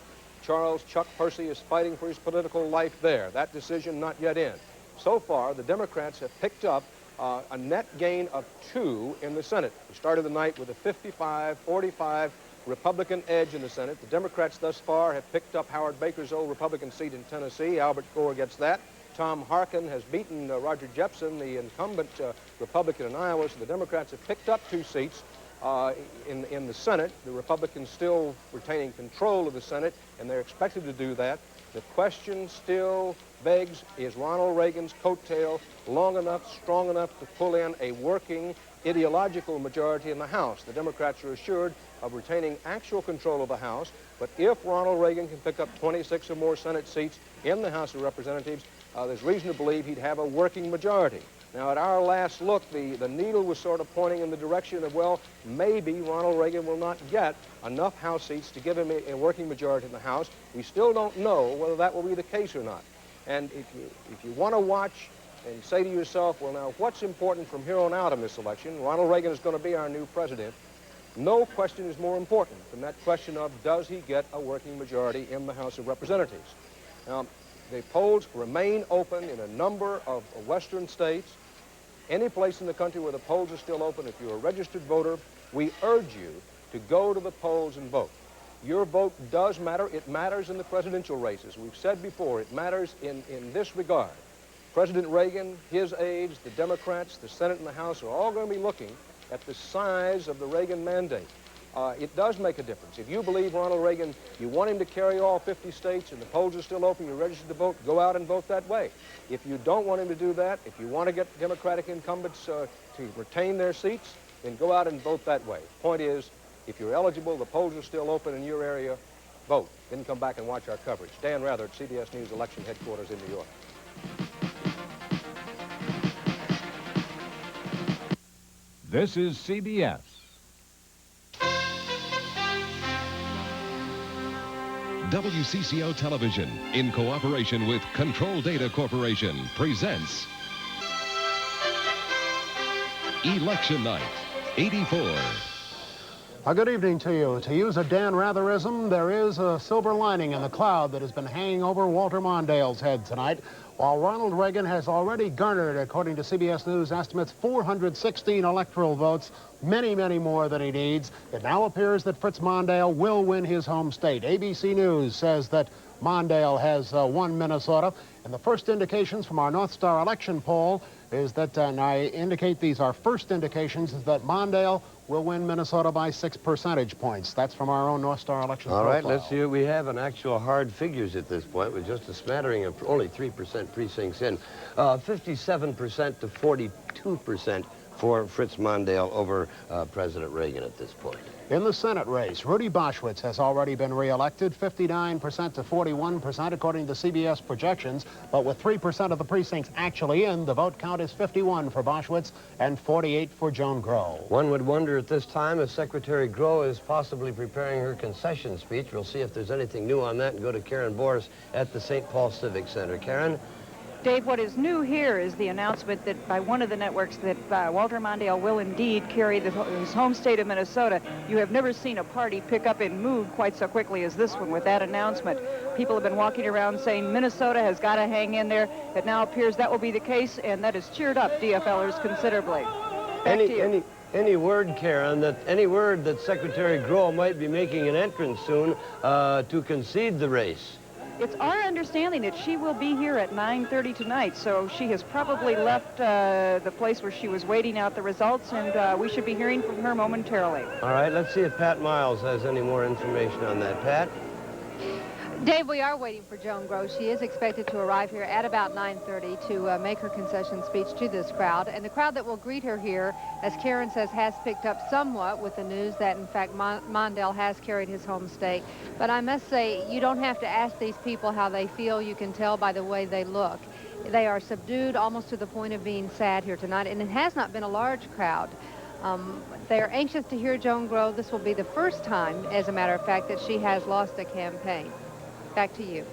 Charles Chuck Percy is fighting for his political life there. That decision not yet in. So far, the Democrats have picked up a net gain of 2 in the Senate. We started the night with a 55-45 Republican edge in the Senate. The Democrats thus far have picked up Howard Baker's old Republican seat in Tennessee. Albert Gore gets that. Tom Harkin has beaten Roger Jepsen, the incumbent Republican in Iowa, so the Democrats have picked up 2 seats in the Senate. The Republicans still retaining control of the Senate, and they're expected to do that. The question still begs, is Ronald Reagan's coattail long enough, strong enough to pull in a working ideological majority in the House? The Democrats are assured of retaining actual control of the House, but if Ronald Reagan can pick up 26 or more Senate seats in the House of Representatives, there's reason to believe he'd have a working majority. Now, at our last look, the needle was sort of pointing in the direction of, well, maybe Ronald Reagan will not get enough House seats to give him a working majority in the House. We still don't know whether that will be the case or not. And if you want to watch and say to yourself, well, now, what's important from here on out in this election? Ronald Reagan is going to be our new president. No question is more important than that question of, does he get a working majority in the House of Representatives? Now, the polls remain open in a number of western states. Any place in the country where the polls are still open, if you're a registered voter, we urge you to go to the polls and vote. Your vote does matter. It matters in the presidential races. We've said before, it matters in this regard. President Reagan, his aides, the Democrats, the Senate and the House are all going to be looking at the size of the Reagan mandate. It does make a difference. If you believe Ronald Reagan, you want him to carry all 50 states and the polls are still open, you're registered to vote, go out and vote that way. If you don't want him to do that, if you want to get Democratic incumbents to retain their seats, then go out and vote that way. Point is, if you're eligible, the polls are still open in your area, vote. Then come back and watch our coverage. Dan Rather at CBS News Election Headquarters in New York. This is CBS. WCCO Television, in cooperation with Control Data Corporation, presents Election Night, 84. Good evening to you. To use a Dan Ratherism, there is a silver lining in the cloud that has been hanging over Walter Mondale's head tonight. While Ronald Reagan has already garnered, according to CBS News estimates, 416 electoral votes, many, many more than he needs, it now appears that Fritz Mondale will win his home state. ABC News says that Mondale has won Minnesota, and the first indications from our North Star election poll is that, and I indicate these are first indications, is that Mondale will win Minnesota by 6 percentage points. That's from our own North Star election All right, profile. let's see what we have in actual hard figures at this point, with just a smattering of only 3% precincts in. 57% to 42% for Fritz Mondale over President Reagan at this point. In the Senate race, Rudy Boschwitz has already been reelected, 59% to 41%, according to CBS projections. But with 3% of the precincts actually in, the vote count is 51 for Boschwitz and 48 for Joan Groh. One would wonder at this time if Secretary Groh is possibly preparing her concession speech. We'll see if there's anything new on that and go to Karen Boris at the St. Paul Civic Center. Karen? Dave, what is new here is the announcement that by one of the networks that Walter Mondale will indeed carry his home state of Minnesota. You have never seen a party pick up and move quite so quickly as this one with that announcement. People have been walking around saying Minnesota has got to hang in there. It now appears that will be the case, and that has cheered up DFLers considerably. Back to you. Any word, Karen, that Secretary Groh might be making an entrance soon to concede the race? It's our understanding that she will be here at 9:30 tonight, so she has probably left the place where she was waiting out the results, and we should be hearing from her momentarily. All right, let's see if Pat Miles has any more information on that. Pat? Dave, we are waiting for Joan Groh. She is expected to arrive here at about 9:30 to make her concession speech to this crowd. And the crowd that will greet her here, as Karen says, has picked up somewhat with the news that, in fact, Mondale has carried his home state. But I must say, you don't have to ask these people how they feel. You can tell by the way they look. They are subdued almost to the point of being sad here tonight. And it has not been a large crowd. They are anxious to hear Joan Groh. This will be the first time, as a matter of fact, that she has lost a campaign. Back to you.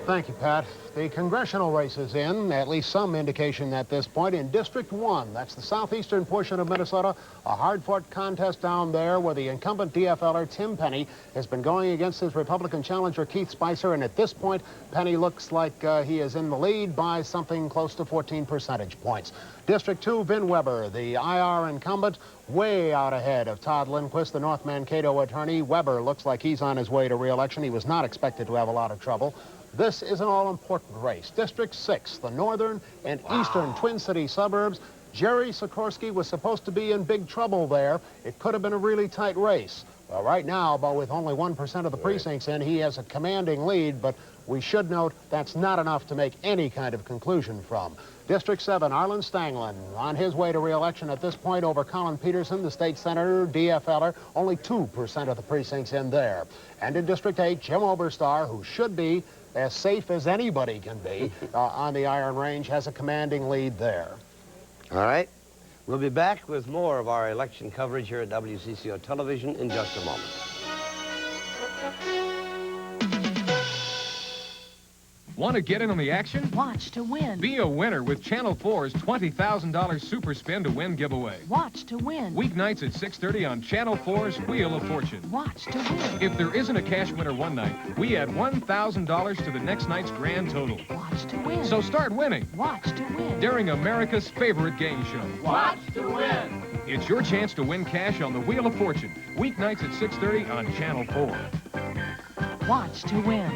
Thank you, Pat. The congressional race is in, at least some indication at this point, in District 1. That's the southeastern portion of Minnesota, a hard-fought contest down there where the incumbent DFLer, Tim Penny, has been going against his Republican challenger, Keith Spicer, and at this point, Penny looks like he is in the lead by something close to 14 percentage points. District 2, Vin Weber, the IR incumbent, way out ahead of Todd Lindquist, the North Mankato attorney. Weber looks like he's on his way to re-election. He was not expected to have a lot of trouble. This is an all-important race. District 6, the northern and eastern Twin City suburbs. Jerry Sikorsky was supposed to be in big trouble there. It could have been a really tight race. Well, right now, but with only 1% of the precincts in, he has a commanding lead, but we should note that's not enough to make any kind of conclusion from. District 7, Arlen Stanglin, on his way to re-election at this point over Colin Peterson, the state senator, DFLer, only 2% of the precincts in there. And in District 8, Jim Oberstar, who should be as safe as anybody can be on the Iron Range, has a commanding lead there. All right. We'll be back with more of our election coverage here at WCCO Television in just a moment. Want to get in on the action? Watch to win. Be a winner with Channel 4's $20,000 Super Spin to Win giveaway. Watch to win. Weeknights at 6:30 on Channel 4's Wheel of Fortune. Watch to win. If there isn't a cash winner one night, we add $1,000 to the next night's grand total. Watch to win. So start winning. Watch to win. During America's favorite game show. Watch to win. It's your chance to win cash on the Wheel of Fortune. Weeknights at 6:30 on Channel 4. Watch to win.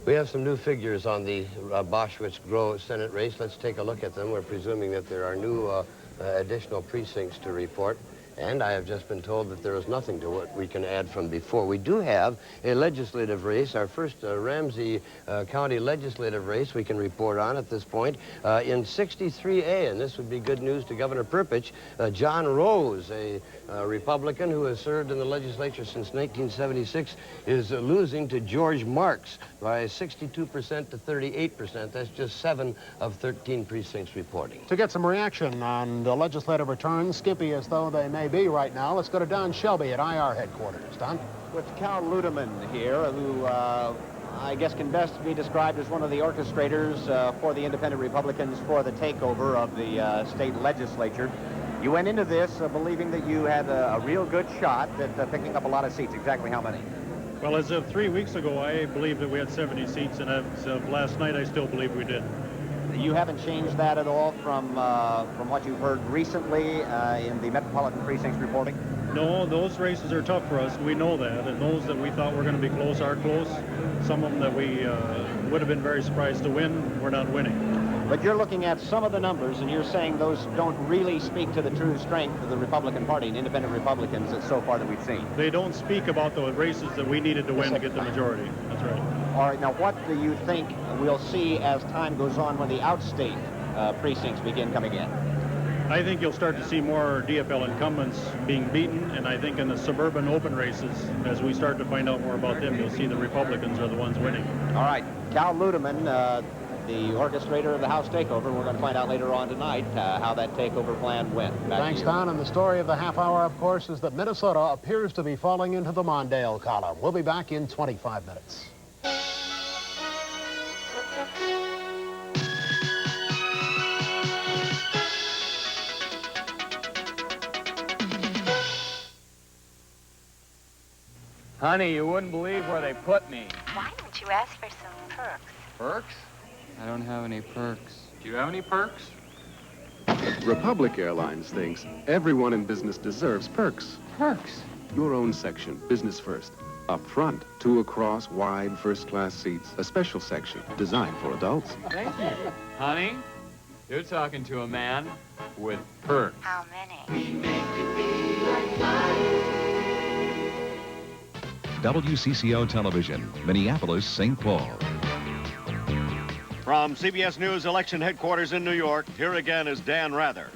We have some new figures on the Boschwitz-Groh Senate race. Let's take a look at them. We're presuming that there are new additional precincts to report. And I have just been told that there is nothing to what we can add from before. We do have a legislative race, our first Ramsey County legislative race we can report on at this point in 63A, and this would be good news to Governor Perpich. John Rose, a Republican who has served in the legislature since 1976, is losing to George Marks by 62% to 38%. That's just 7 of 13 precincts reporting. To get some reaction on the legislative returns, skimpy as though they may be right now, let's go to Don Shelby at IR headquarters. Don? With Cal Ludeman here, who I guess can best be described as one of the orchestrators for the independent Republicans for the takeover of the state legislature. You went into this believing that you had a real good shot at picking up a lot of seats. Exactly how many? Well, as of 3 weeks ago, I believed that we had 70 seats, and as of last night, I still believe we did. You haven't changed that at all from what you've heard recently in the Metropolitan Precincts reporting? No, those races are tough for us. We know that, and those that we thought were going to be close are close. Some of them that we would have been very surprised to win, we're not winning. But you're looking at some of the numbers, and you're saying those don't really speak to the true strength of the Republican Party and independent Republicans so far that we've seen. They don't speak about the races that we needed to win to get the majority. That's right. All right, now what do you think we'll see as time goes on when the outstate precincts begin coming in? I think you'll start to see more DFL incumbents being beaten, and I think in the suburban open races, as we start to find out more about them, you'll see the Republicans are the ones winning. All right, Cal Ludeman, the orchestrator of the House takeover. We're going to find out later on tonight how that takeover plan went. Thanks, Don. And the story of the half hour, of course, is that Minnesota appears to be falling into the Mondale column. We'll be back in 25 minutes. Honey, you wouldn't believe where they put me. Why don't you ask for some perks? Perks? I don't have any perks. Do you have any perks? Republic Airlines thinks everyone in business deserves perks. Perks? Your own section, business first. Up front, 2 across, wide, first-class seats. A special section designed for adults. Thank you. Honey, you're talking to a man with perks. How many? We make it be like life. WCCO Television, Minneapolis, St. Paul. From CBS News election headquarters in New York, here again is Dan Rather.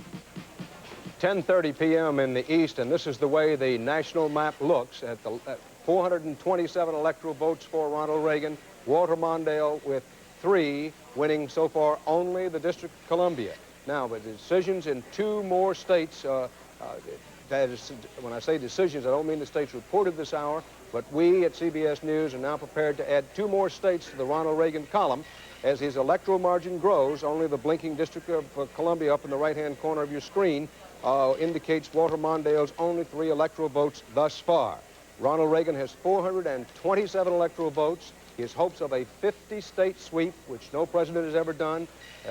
10:30 p.m. in the east, and this is the way the national map looks at the 427 electoral votes for Ronald Reagan, Walter Mondale with 3, winning so far only the District of Columbia. Now, with decisions in 2 more states, that is, when I say decisions, I don't mean the states reported this hour, But we at CBS News are now prepared to add 2 more states to the Ronald Reagan column. As his electoral margin grows, only the blinking District of Columbia up in the right-hand corner of your screen indicates Walter Mondale's only 3 electoral votes thus far. Ronald Reagan has 427 electoral votes. His hopes of a 50-state sweep, which no president has ever done,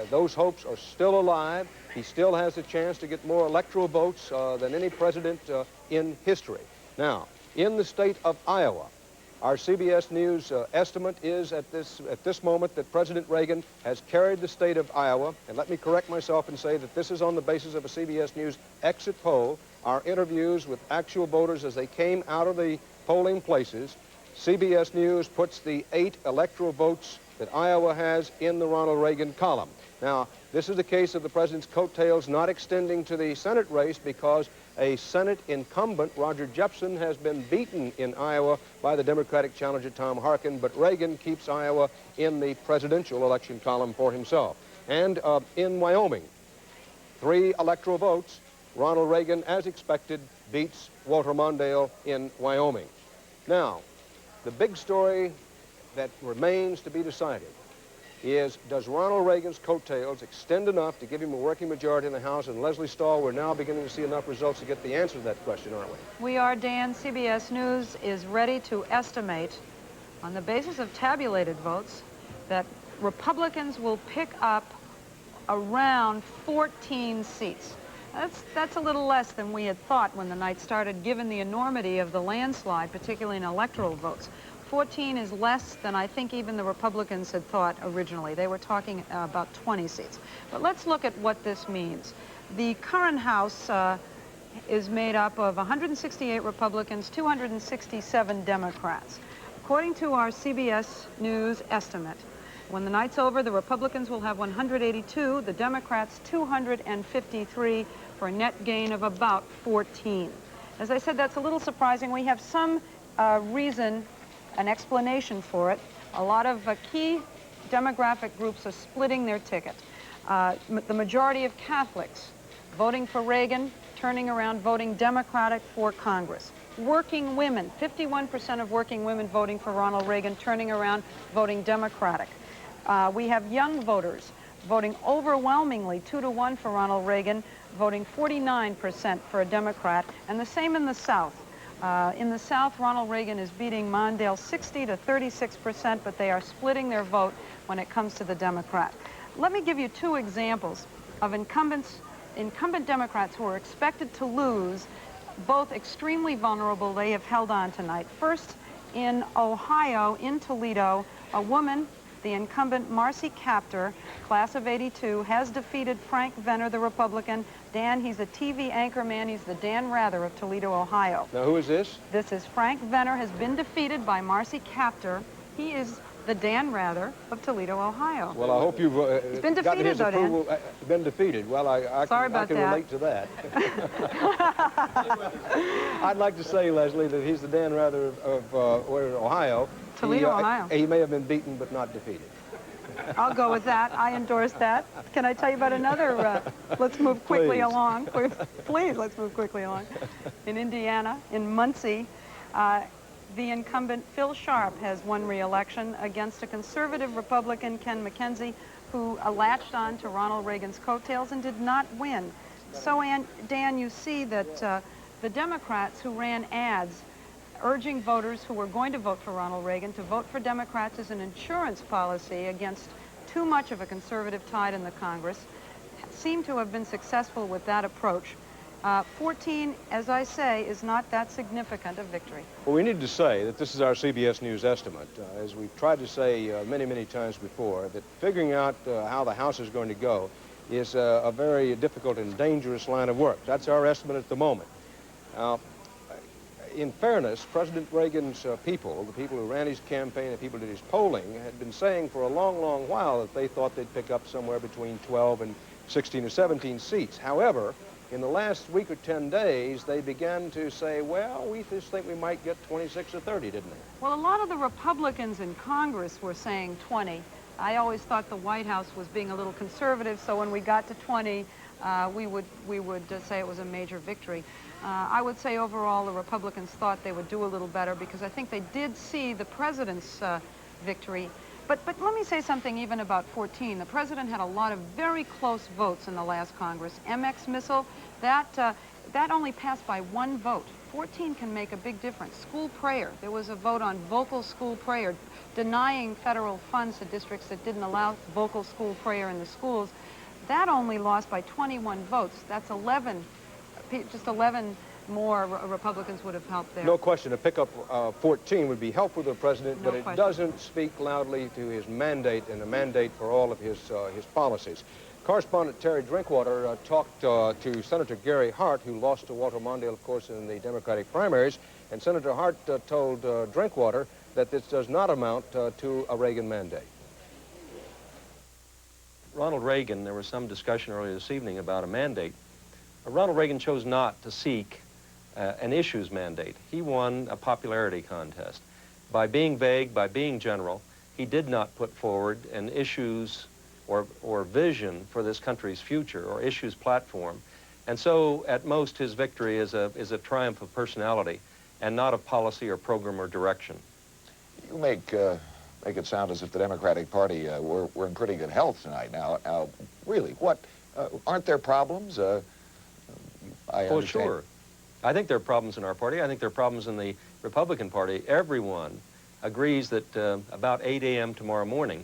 those hopes are still alive. He still has a chance to get more electoral votes than any president in history. Now, in the state of Iowa, our CBS News estimate is at this moment that President Reagan has carried the state of Iowa. And let me correct myself and say that this is on the basis of a CBS News exit poll, our interviews with actual voters as they came out of the polling places. CBS News puts the 8 electoral votes that Iowa has in the Ronald Reagan column. Now, this is the case of the president's coattails not extending to the Senate race because a Senate incumbent, Roger Jepsen, has been beaten in Iowa by the Democratic challenger Tom Harkin, but Reagan keeps Iowa in the presidential election column for himself. And in Wyoming, 3 electoral votes. Ronald Reagan, as expected, beats Walter Mondale in Wyoming. Now, the big story that remains to be decided is, does Ronald Reagan's coattails extend enough to give him a working majority in the House? And Leslie Stahl, we're now beginning to see enough results to get the answer to that question, aren't we? We are, Dan. CBS News is ready to estimate, on the basis of tabulated votes, that Republicans will pick up around 14 seats. That's a little less than we had thought when the night started, given the enormity of the landslide, particularly in electoral votes. 14 is less than I think even the Republicans had thought originally. They were talking about 20 seats. But let's look at what this means. The current House is made up of 168 Republicans, 267 Democrats. According to our CBS News estimate, when the night's over, the Republicans will have 182, the Democrats 253, for a net gain of about 14. As I said, that's a little surprising. We have some reason, an explanation for it. A lot of key demographic groups are splitting their ticket. The majority of Catholics voting for Reagan, turning around voting Democratic for Congress. Working women, 51% of working women voting for Ronald Reagan, turning around voting Democratic. We have young voters voting overwhelmingly 2-to-1 for Ronald Reagan, voting 49% for a Democrat, and the same in the South. In the South, Ronald Reagan is beating Mondale 60 to 36%, but they are splitting their vote when it comes to the Democrat. Let me give you 2 examples of incumbent Democrats who are expected to lose, both extremely vulnerable. They have held on tonight. First, in Ohio, in Toledo, a woman, the incumbent Marcy Kaptur, class of '82, has defeated Frank Venner, the Republican. Dan, he's a TV anchorman. He's the Dan Rather of Toledo, Ohio. Now, who is this? This is Frank Venner, has been defeated by Marcy Kaptur. He is the Dan Rather of Toledo, Ohio. Well, I hope you've He's been gotten defeated, his though, Dan. approval. Been defeated. Well, I can relate to that. I'd like to say, Leslie, that he's the Dan Rather of Ohio. Toledo, Ohio. He may have been beaten, but not defeated. I'll go with that. I endorse that. Can I tell you about another? Let's move quickly along. Please, let's move quickly along. In Indiana, in Muncie, the incumbent Phil Sharp has won re-election against a conservative Republican, Ken McKenzie, who latched on to Ronald Reagan's coattails and did not win. So, Dan, you see that the Democrats who ran ads urging voters who were going to vote for Ronald Reagan to vote for Democrats as an insurance policy against too much of a conservative tide in the Congress seem to have been successful with that approach. 14, as I say, is not that significant a victory. Well, we need to say that this is our CBS News estimate. As we've tried to say many, many times before, that figuring out how the House is going to go is a very difficult and dangerous line of work. That's our estimate at the moment. Now, in fairness, President Reagan's people, the people who ran his campaign, the people who did his polling, had been saying for a long, long while that they thought they'd pick up somewhere between 12 and 16 or 17 seats. However, in the last week or 10 days, they began to say, well, we just think we might get 26 or 30, didn't they? Well, a lot of the Republicans in Congress were saying 20. I always thought the White House was being a little conservative, so when we got to 20, we would say it was a major victory. I would say overall the Republicans thought they would do a little better because I think they did see the president's victory. But let me say something even about 14. The president had a lot of very close votes in the last Congress. MX missile, that only passed by 1 vote. 14 can make a big difference. School prayer, there was a vote on vocal school prayer, denying federal funds to districts that didn't allow vocal school prayer in the schools. That only lost by 21 votes. That's 11, just 11 more Republicans would have helped there. No question, a pickup 14 would be helpful to the president, No but it question. doesn't speak loudly to his mandate and the mandate for all of his policies. Correspondent Terry Drinkwater talked to Senator Gary Hart, who lost to Walter Mondale, of course, in the Democratic primaries, and Senator Hart told Drinkwater that this does not amount to a Reagan mandate. Ronald Reagan, there was some discussion earlier this evening about a mandate. Ronald Reagan chose not to seek an issues mandate. He won a popularity contest. By being vague, by being general, he did not put forward an issues or vision for this country's future or issues platform. And so, at most, his victory is a triumph of personality and not of policy or program or direction. You make it sound as if the Democratic Party were in pretty good health tonight. Now really, what, aren't there problems? I Well, understand. sure. I think there are problems in our party. I think there are problems in the Republican Party. Everyone agrees that about 8 a.m. tomorrow morning,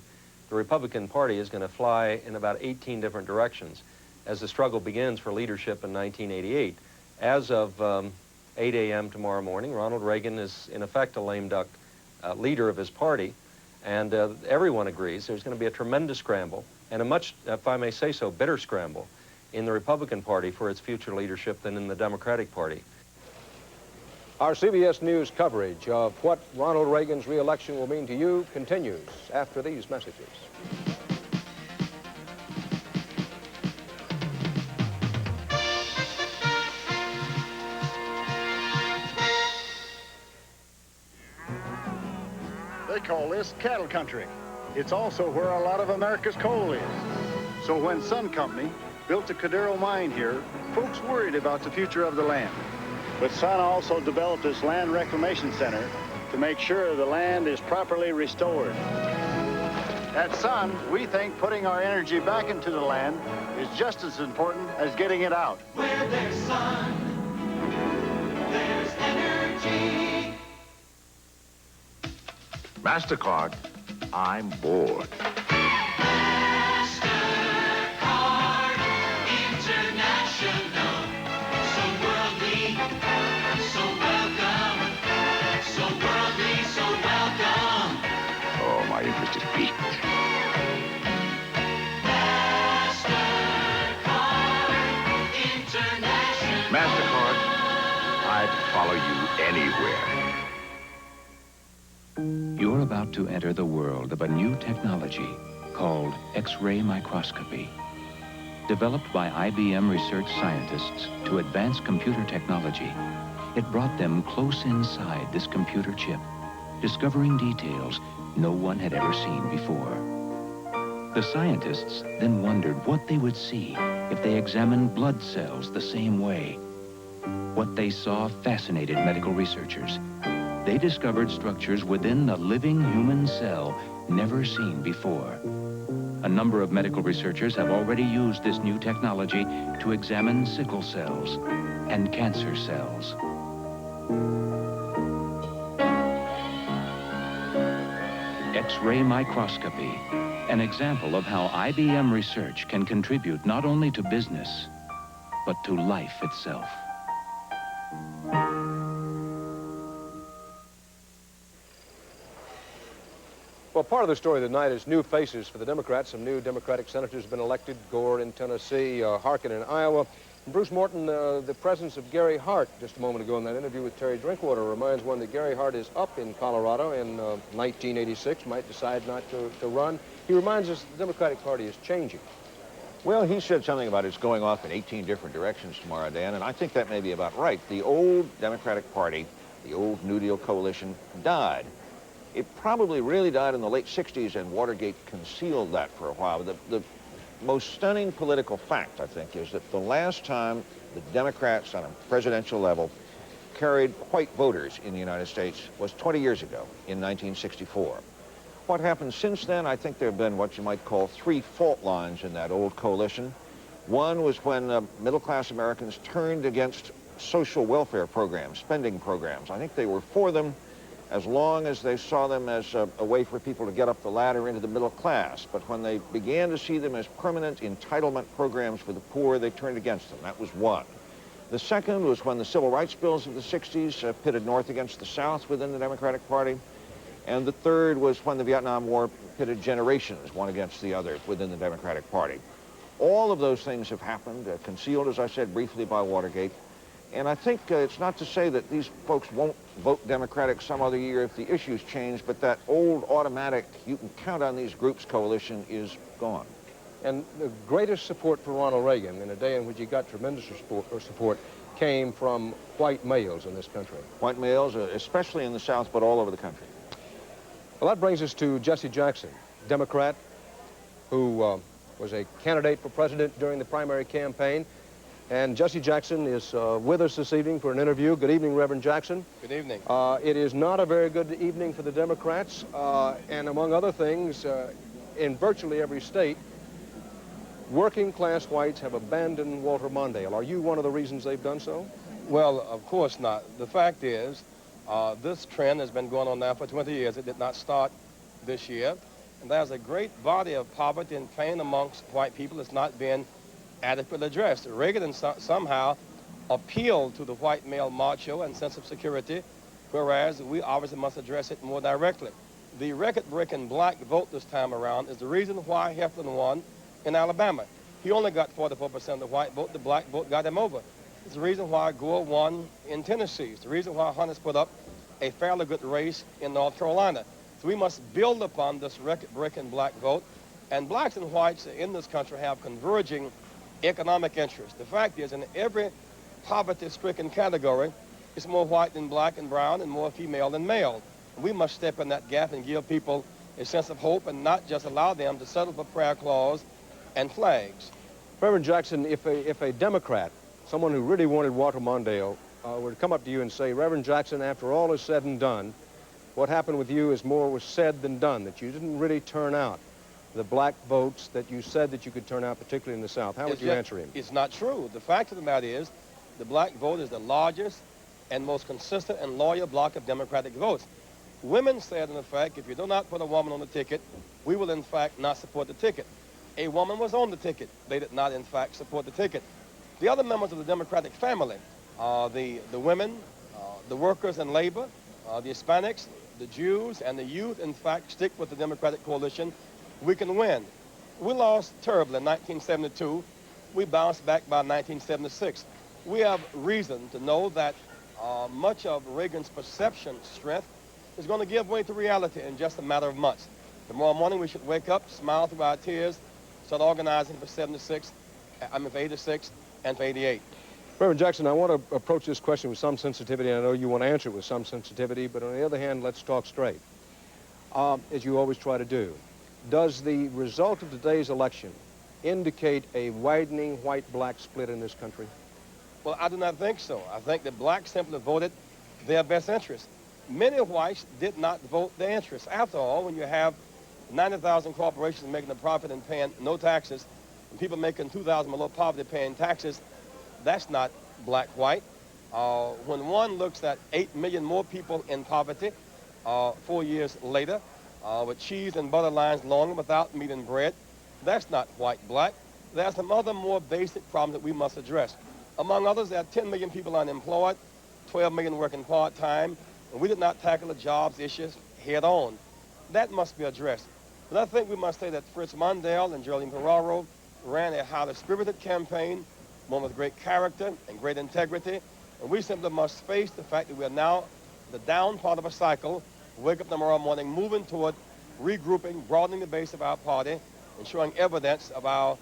the Republican Party is going to fly in about 18 different directions as the struggle begins for leadership in 1988. As of 8 a.m. tomorrow morning, Ronald Reagan is, in effect, a lame duck leader of his party, and everyone agrees there's going to be a tremendous scramble, and a much, if I may say so, bitter scramble in the Republican Party for its future leadership than in the Democratic Party. Our CBS News coverage of what Ronald Reagan's re-election will mean to you continues after these messages. They call this cattle country. It's also where a lot of America's coal is. So when Sun Company built the Cordero mine here, folks worried about the future of the land. But Sun also developed this land reclamation center to make sure the land is properly restored. At Sun, we think putting our energy back into the land is just as important as getting it out. Where there's sun, there's energy. MasterCard, I'm bored. Interest is piqued. MasterCard, I'd follow you anywhere. You're about to enter the world of a new technology called X-ray microscopy. Developed by IBM research scientists to advance computer technology, it brought them close inside this computer chip, discovering details no one had ever seen before. The scientists then wondered what they would see if they examined blood cells the same way. What they saw fascinated medical researchers. They discovered structures within the living human cell never seen before. A number of medical researchers have already used this new technology to examine sickle cells and cancer cells. X-ray microscopy, an example of how IBM research can contribute not only to business, but to life itself. Well, part of the story tonight is new faces for the Democrats. Some new Democratic senators have been elected. Gore in Tennessee, Harkin in Iowa. And Bruce Morton, the presence of Gary Hart just a moment ago in that interview with Terry Drinkwater reminds one that Gary Hart is up in Colorado in 1986, might decide not to run. He reminds us the Democratic Party is changing. Well, he said something about it's going off in 18 different directions tomorrow, Dan, and I think that may be about right. The old Democratic Party, the old New Deal coalition, died. It probably really died in the late 60s, and Watergate concealed that for a while. But the most stunning political fact, I think, is that the last time the Democrats on a presidential level carried white voters in the United States was 20 years ago, in 1964. What happened since then, I think there have been what you might call 3 fault lines in that old coalition. One was when middle-class Americans turned against social welfare programs, spending programs. I think they were for them as long as they saw them as a way for people to get up the ladder into the middle class. But when they began to see them as permanent entitlement programs for the poor, they turned against them. That was one. The second was when the civil rights bills of the 60s pitted North against the South within the Democratic Party. And the third was when the Vietnam War pitted generations, one against the other, within the Democratic Party. All of those things have happened, concealed, as I said, briefly by Watergate. And I think it's not to say that these folks won't vote Democratic some other year if the issues change, but that old automatic, you can count on these groups coalition is gone. And the greatest support for Ronald Reagan in a day in which he got tremendous support came from white males in this country. White males, especially in the South, but all over the country. Well, that brings us to Jesse Jackson, Democrat, who was a candidate for president during the primary campaign. And Jesse Jackson is with us this evening for an interview. Good evening, Reverend Jackson. Good evening. It is not a very good evening for the Democrats. And among other things, in virtually every state, working-class whites have abandoned Walter Mondale. Are you one of the reasons they've done so? Well, of course not. The fact is, this trend has been going on now for 20 years. It did not start this year. And there's a great body of poverty and pain amongst white people that's not being adequately addressed. Reagan somehow appealed to the white male macho and sense of security, whereas we obviously must address it more directly. The record-breaking black vote this time around is the reason why Heflin won in Alabama. He only got 44% of the white vote. The black vote got him over. It's the reason why Gore won in Tennessee. It's the reason why Hunter's put up a fairly good race in North Carolina. So we must build upon this record-breaking black vote. And blacks and whites in this country have converging economic interests. The fact is, in every poverty-stricken category, it's more white than black and brown and more female than male. We must step in that gap and give people a sense of hope and not just allow them to settle for prayer clause and flags. Reverend Jackson, if a Democrat, someone who really wanted Walter Mondale, were to come up to you and say, Reverend Jackson, after all is said and done, what happened with you is more was said than done, that you didn't really turn out the black votes that you said that you could turn out, particularly in the South. How would you answer him? It's not true. The fact of the matter is the black vote is the largest and most consistent and loyal block of Democratic votes. Women said, in effect, if you do not put a woman on the ticket, we will, in fact, not support the ticket. A woman was on the ticket. They did not, in fact, support the ticket. The other members of the Democratic family, the women, the workers and labor, the Hispanics, the Jews, and the youth, in fact, stick with the Democratic coalition. We can win. We lost terribly in 1972. We bounced back by 1976. We have reason to know that much of Reagan's perception strength is going to give way to reality in just a matter of months. Tomorrow morning we should wake up, smile through our tears, start organizing for 86 and for 88. Reverend Jackson, I want to approach this question with some sensitivity, and I know you want to answer it with some sensitivity, but on the other hand, let's talk straight, as you always try to do. Does the result of today's election indicate a widening white-black split in this country? Well, I do not think so. I think that blacks simply voted their best interest. Many whites did not vote their interests. After all, when you have 90,000 corporations making a profit and paying no taxes, and people making 2,000 below poverty paying taxes, that's not black-white. When one looks at 8 million more people in poverty 4 years later, with cheese and butter lines longer without meat and bread, that's not white-black. There are some other more basic problems that we must address. Among others, there are 10 million people unemployed, 12 million working part-time, and we did not tackle the jobs issues head-on. That must be addressed. But I think we must say that Fritz Mondale and Geraldine Ferraro ran a highly spirited campaign, one with great character and great integrity, and we simply must face the fact that we are now the down part of a cycle, wake up tomorrow morning moving toward regrouping, broadening the base of our party, and showing evidence of our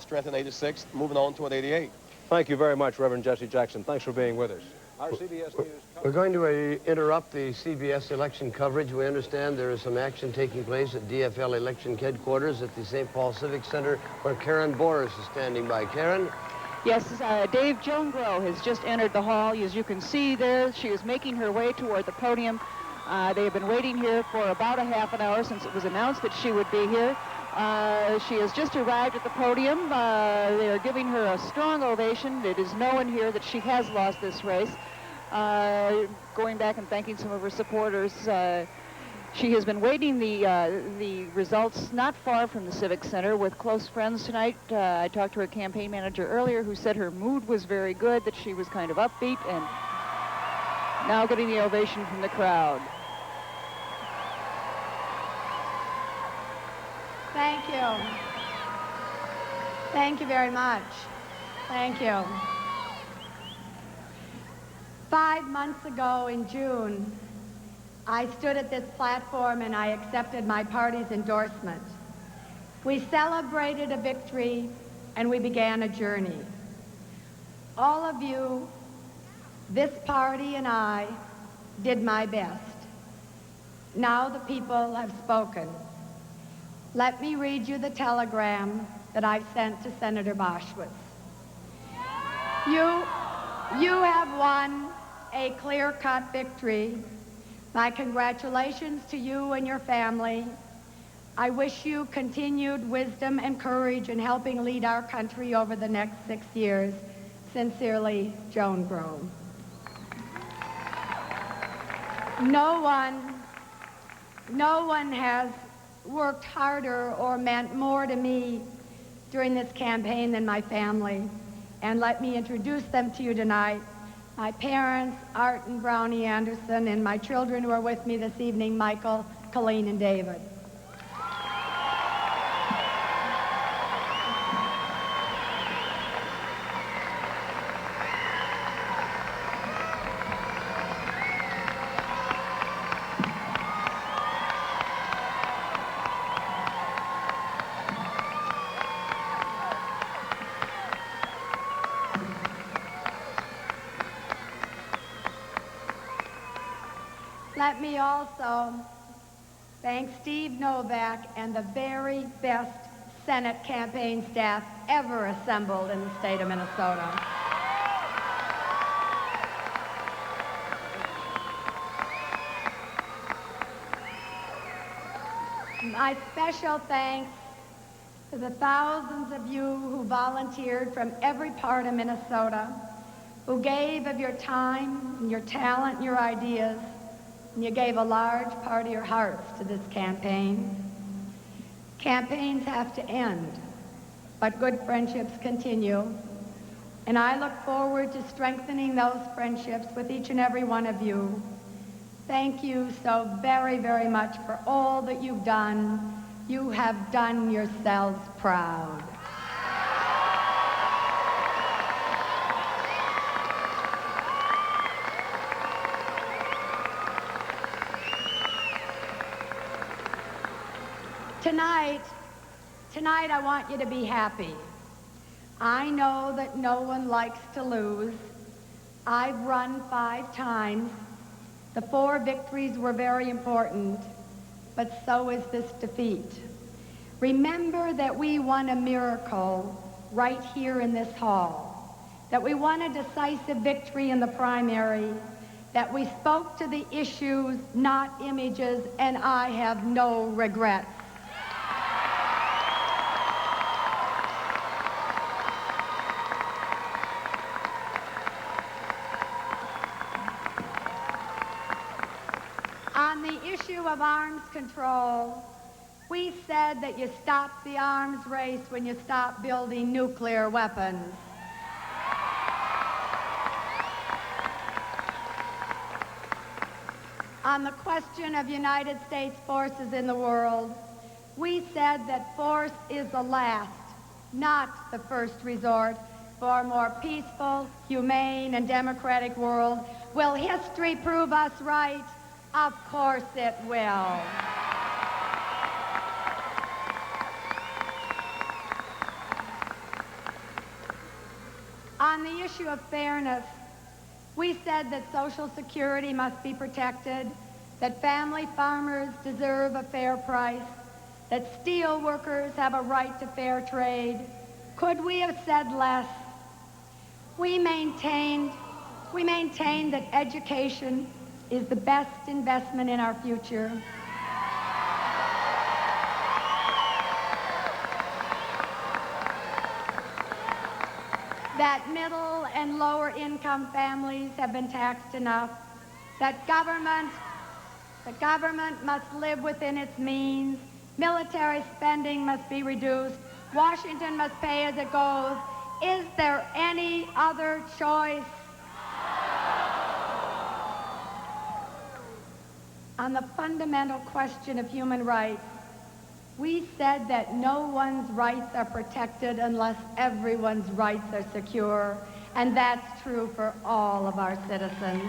strength in 86, moving on toward 88. Thank you very much, Reverend Jesse Jackson. Thanks for being with us. Our CBS News... We're going to interrupt the CBS election coverage. We understand there is some action taking place at DFL election headquarters at the St. Paul Civic Center, where Karen Boris is standing by. Karen? Yes, Dave Jonegro has just entered the hall. As you can see there, she is making her way toward the podium. They have been waiting here for about a half an hour since it was announced that she would be here. She has just arrived at the podium. They are giving her a strong ovation. It is known here that she has lost this race. Going back and thanking some of her supporters. She has been waiting the results not far from the Civic Center with close friends tonight. I talked to her campaign manager earlier, who said her mood was very good, that she was kind of upbeat, and now getting the ovation from the crowd. Thank you. Thank you very much. Thank you. 5 months ago in June, I stood at this platform and I accepted my party's endorsement. We celebrated a victory and we began a journey. All of you, this party and I did my best. Now the people have spoken. Let me read you the telegram that I've sent to Senator Boschwitz. You have won a clear-cut victory. My congratulations to you and your family. I wish you continued wisdom and courage in helping lead our country over the next 6 years. Sincerely, Joan Grove. No one has worked harder or meant more to me during this campaign than my family. And let me introduce them to you tonight. My parents, Art and Brownie Anderson, and my children who are with me this evening, Michael, Colleen, and David. Let me also thank Steve Novak and the very best Senate campaign staff ever assembled in the state of Minnesota. My special thanks to the thousands of you who volunteered from every part of Minnesota, who gave of your time and your talent and your ideas, and you gave a large part of your hearts to this campaign. Campaigns have to end, but good friendships continue. And I look forward to strengthening those friendships with each and every one of you. Thank you so very, very much for all that you've done. You have done yourselves proud. Tonight I want you to be happy. I know that no one likes to lose. I've run 5 times. The 4 victories were very important, but so is this defeat. Remember that we won a miracle right here in this hall, that we won a decisive victory in the primary, that we spoke to the issues, not images, and I have no regrets. On the issue of arms control, we said that you stop the arms race when you stop building nuclear weapons. On the question of United States forces in the world, we said that force is the last, not the first resort, for a more peaceful, humane, and democratic world. Will history prove us right? Of course it will. On the issue of fairness, We said that Social Security must be protected, that family farmers deserve a fair price, that steel workers have a right to fair trade. Could we have said less? We maintained that education is the best investment in our future. That middle and lower income families have been taxed enough, that the government must live within its means, military spending must be reduced, Washington must pay as it goes. Is there any other choice? On the fundamental question of human rights, we said that no one's rights are protected unless everyone's rights are secure, and that's true for all of our citizens.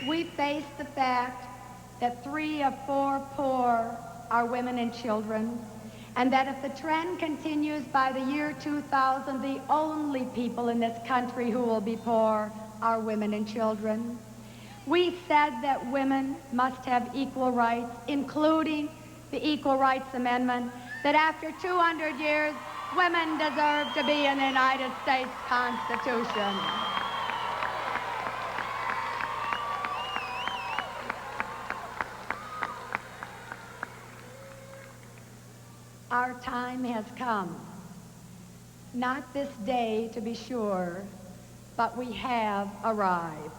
We face the fact that 3 of 4 poor are women and children, and that if the trend continues by the year 2000, the only people in this country who will be poor are women and children. We said that women must have equal rights, including the Equal Rights Amendment, that after 200 years, women deserve to be in the United States Constitution. Our time has come. Not this day, to be sure, but we have arrived.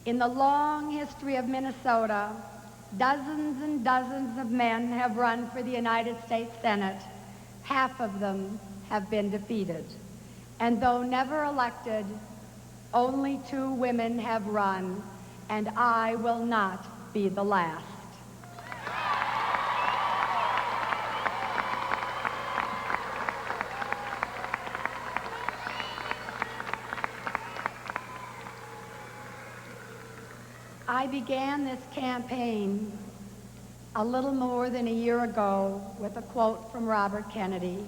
In the long history of Minnesota, dozens and dozens of men have run for the United States Senate. Half of them have been defeated. And though never elected, only 2 women have run, and I will not be the last. I began this campaign a little more than a year ago with a quote from Robert Kennedy,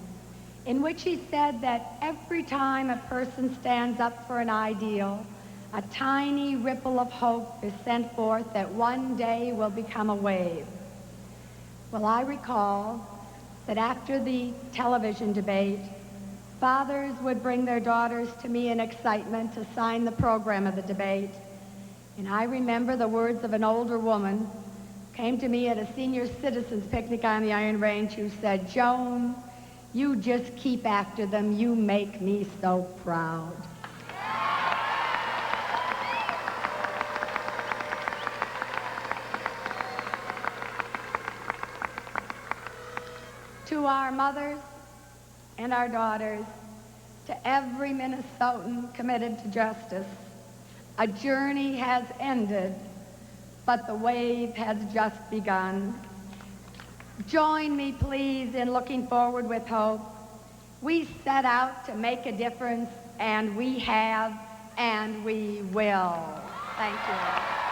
in which he said that every time a person stands up for an ideal, a tiny ripple of hope is sent forth that one day will become a wave. Well, I recall that after the television debate, fathers would bring their daughters to me in excitement to sign the program of the debate. And I remember the words of an older woman who came to me at a senior citizens picnic on the Iron Range who said, "Joan, you just keep after them. You make me so proud." To our mothers and our daughters, to every Minnesotan committed to justice, a journey has ended, but the wave has just begun. Join me, please, in looking forward with hope. We set out to make a difference, and we have, and we will. Thank you.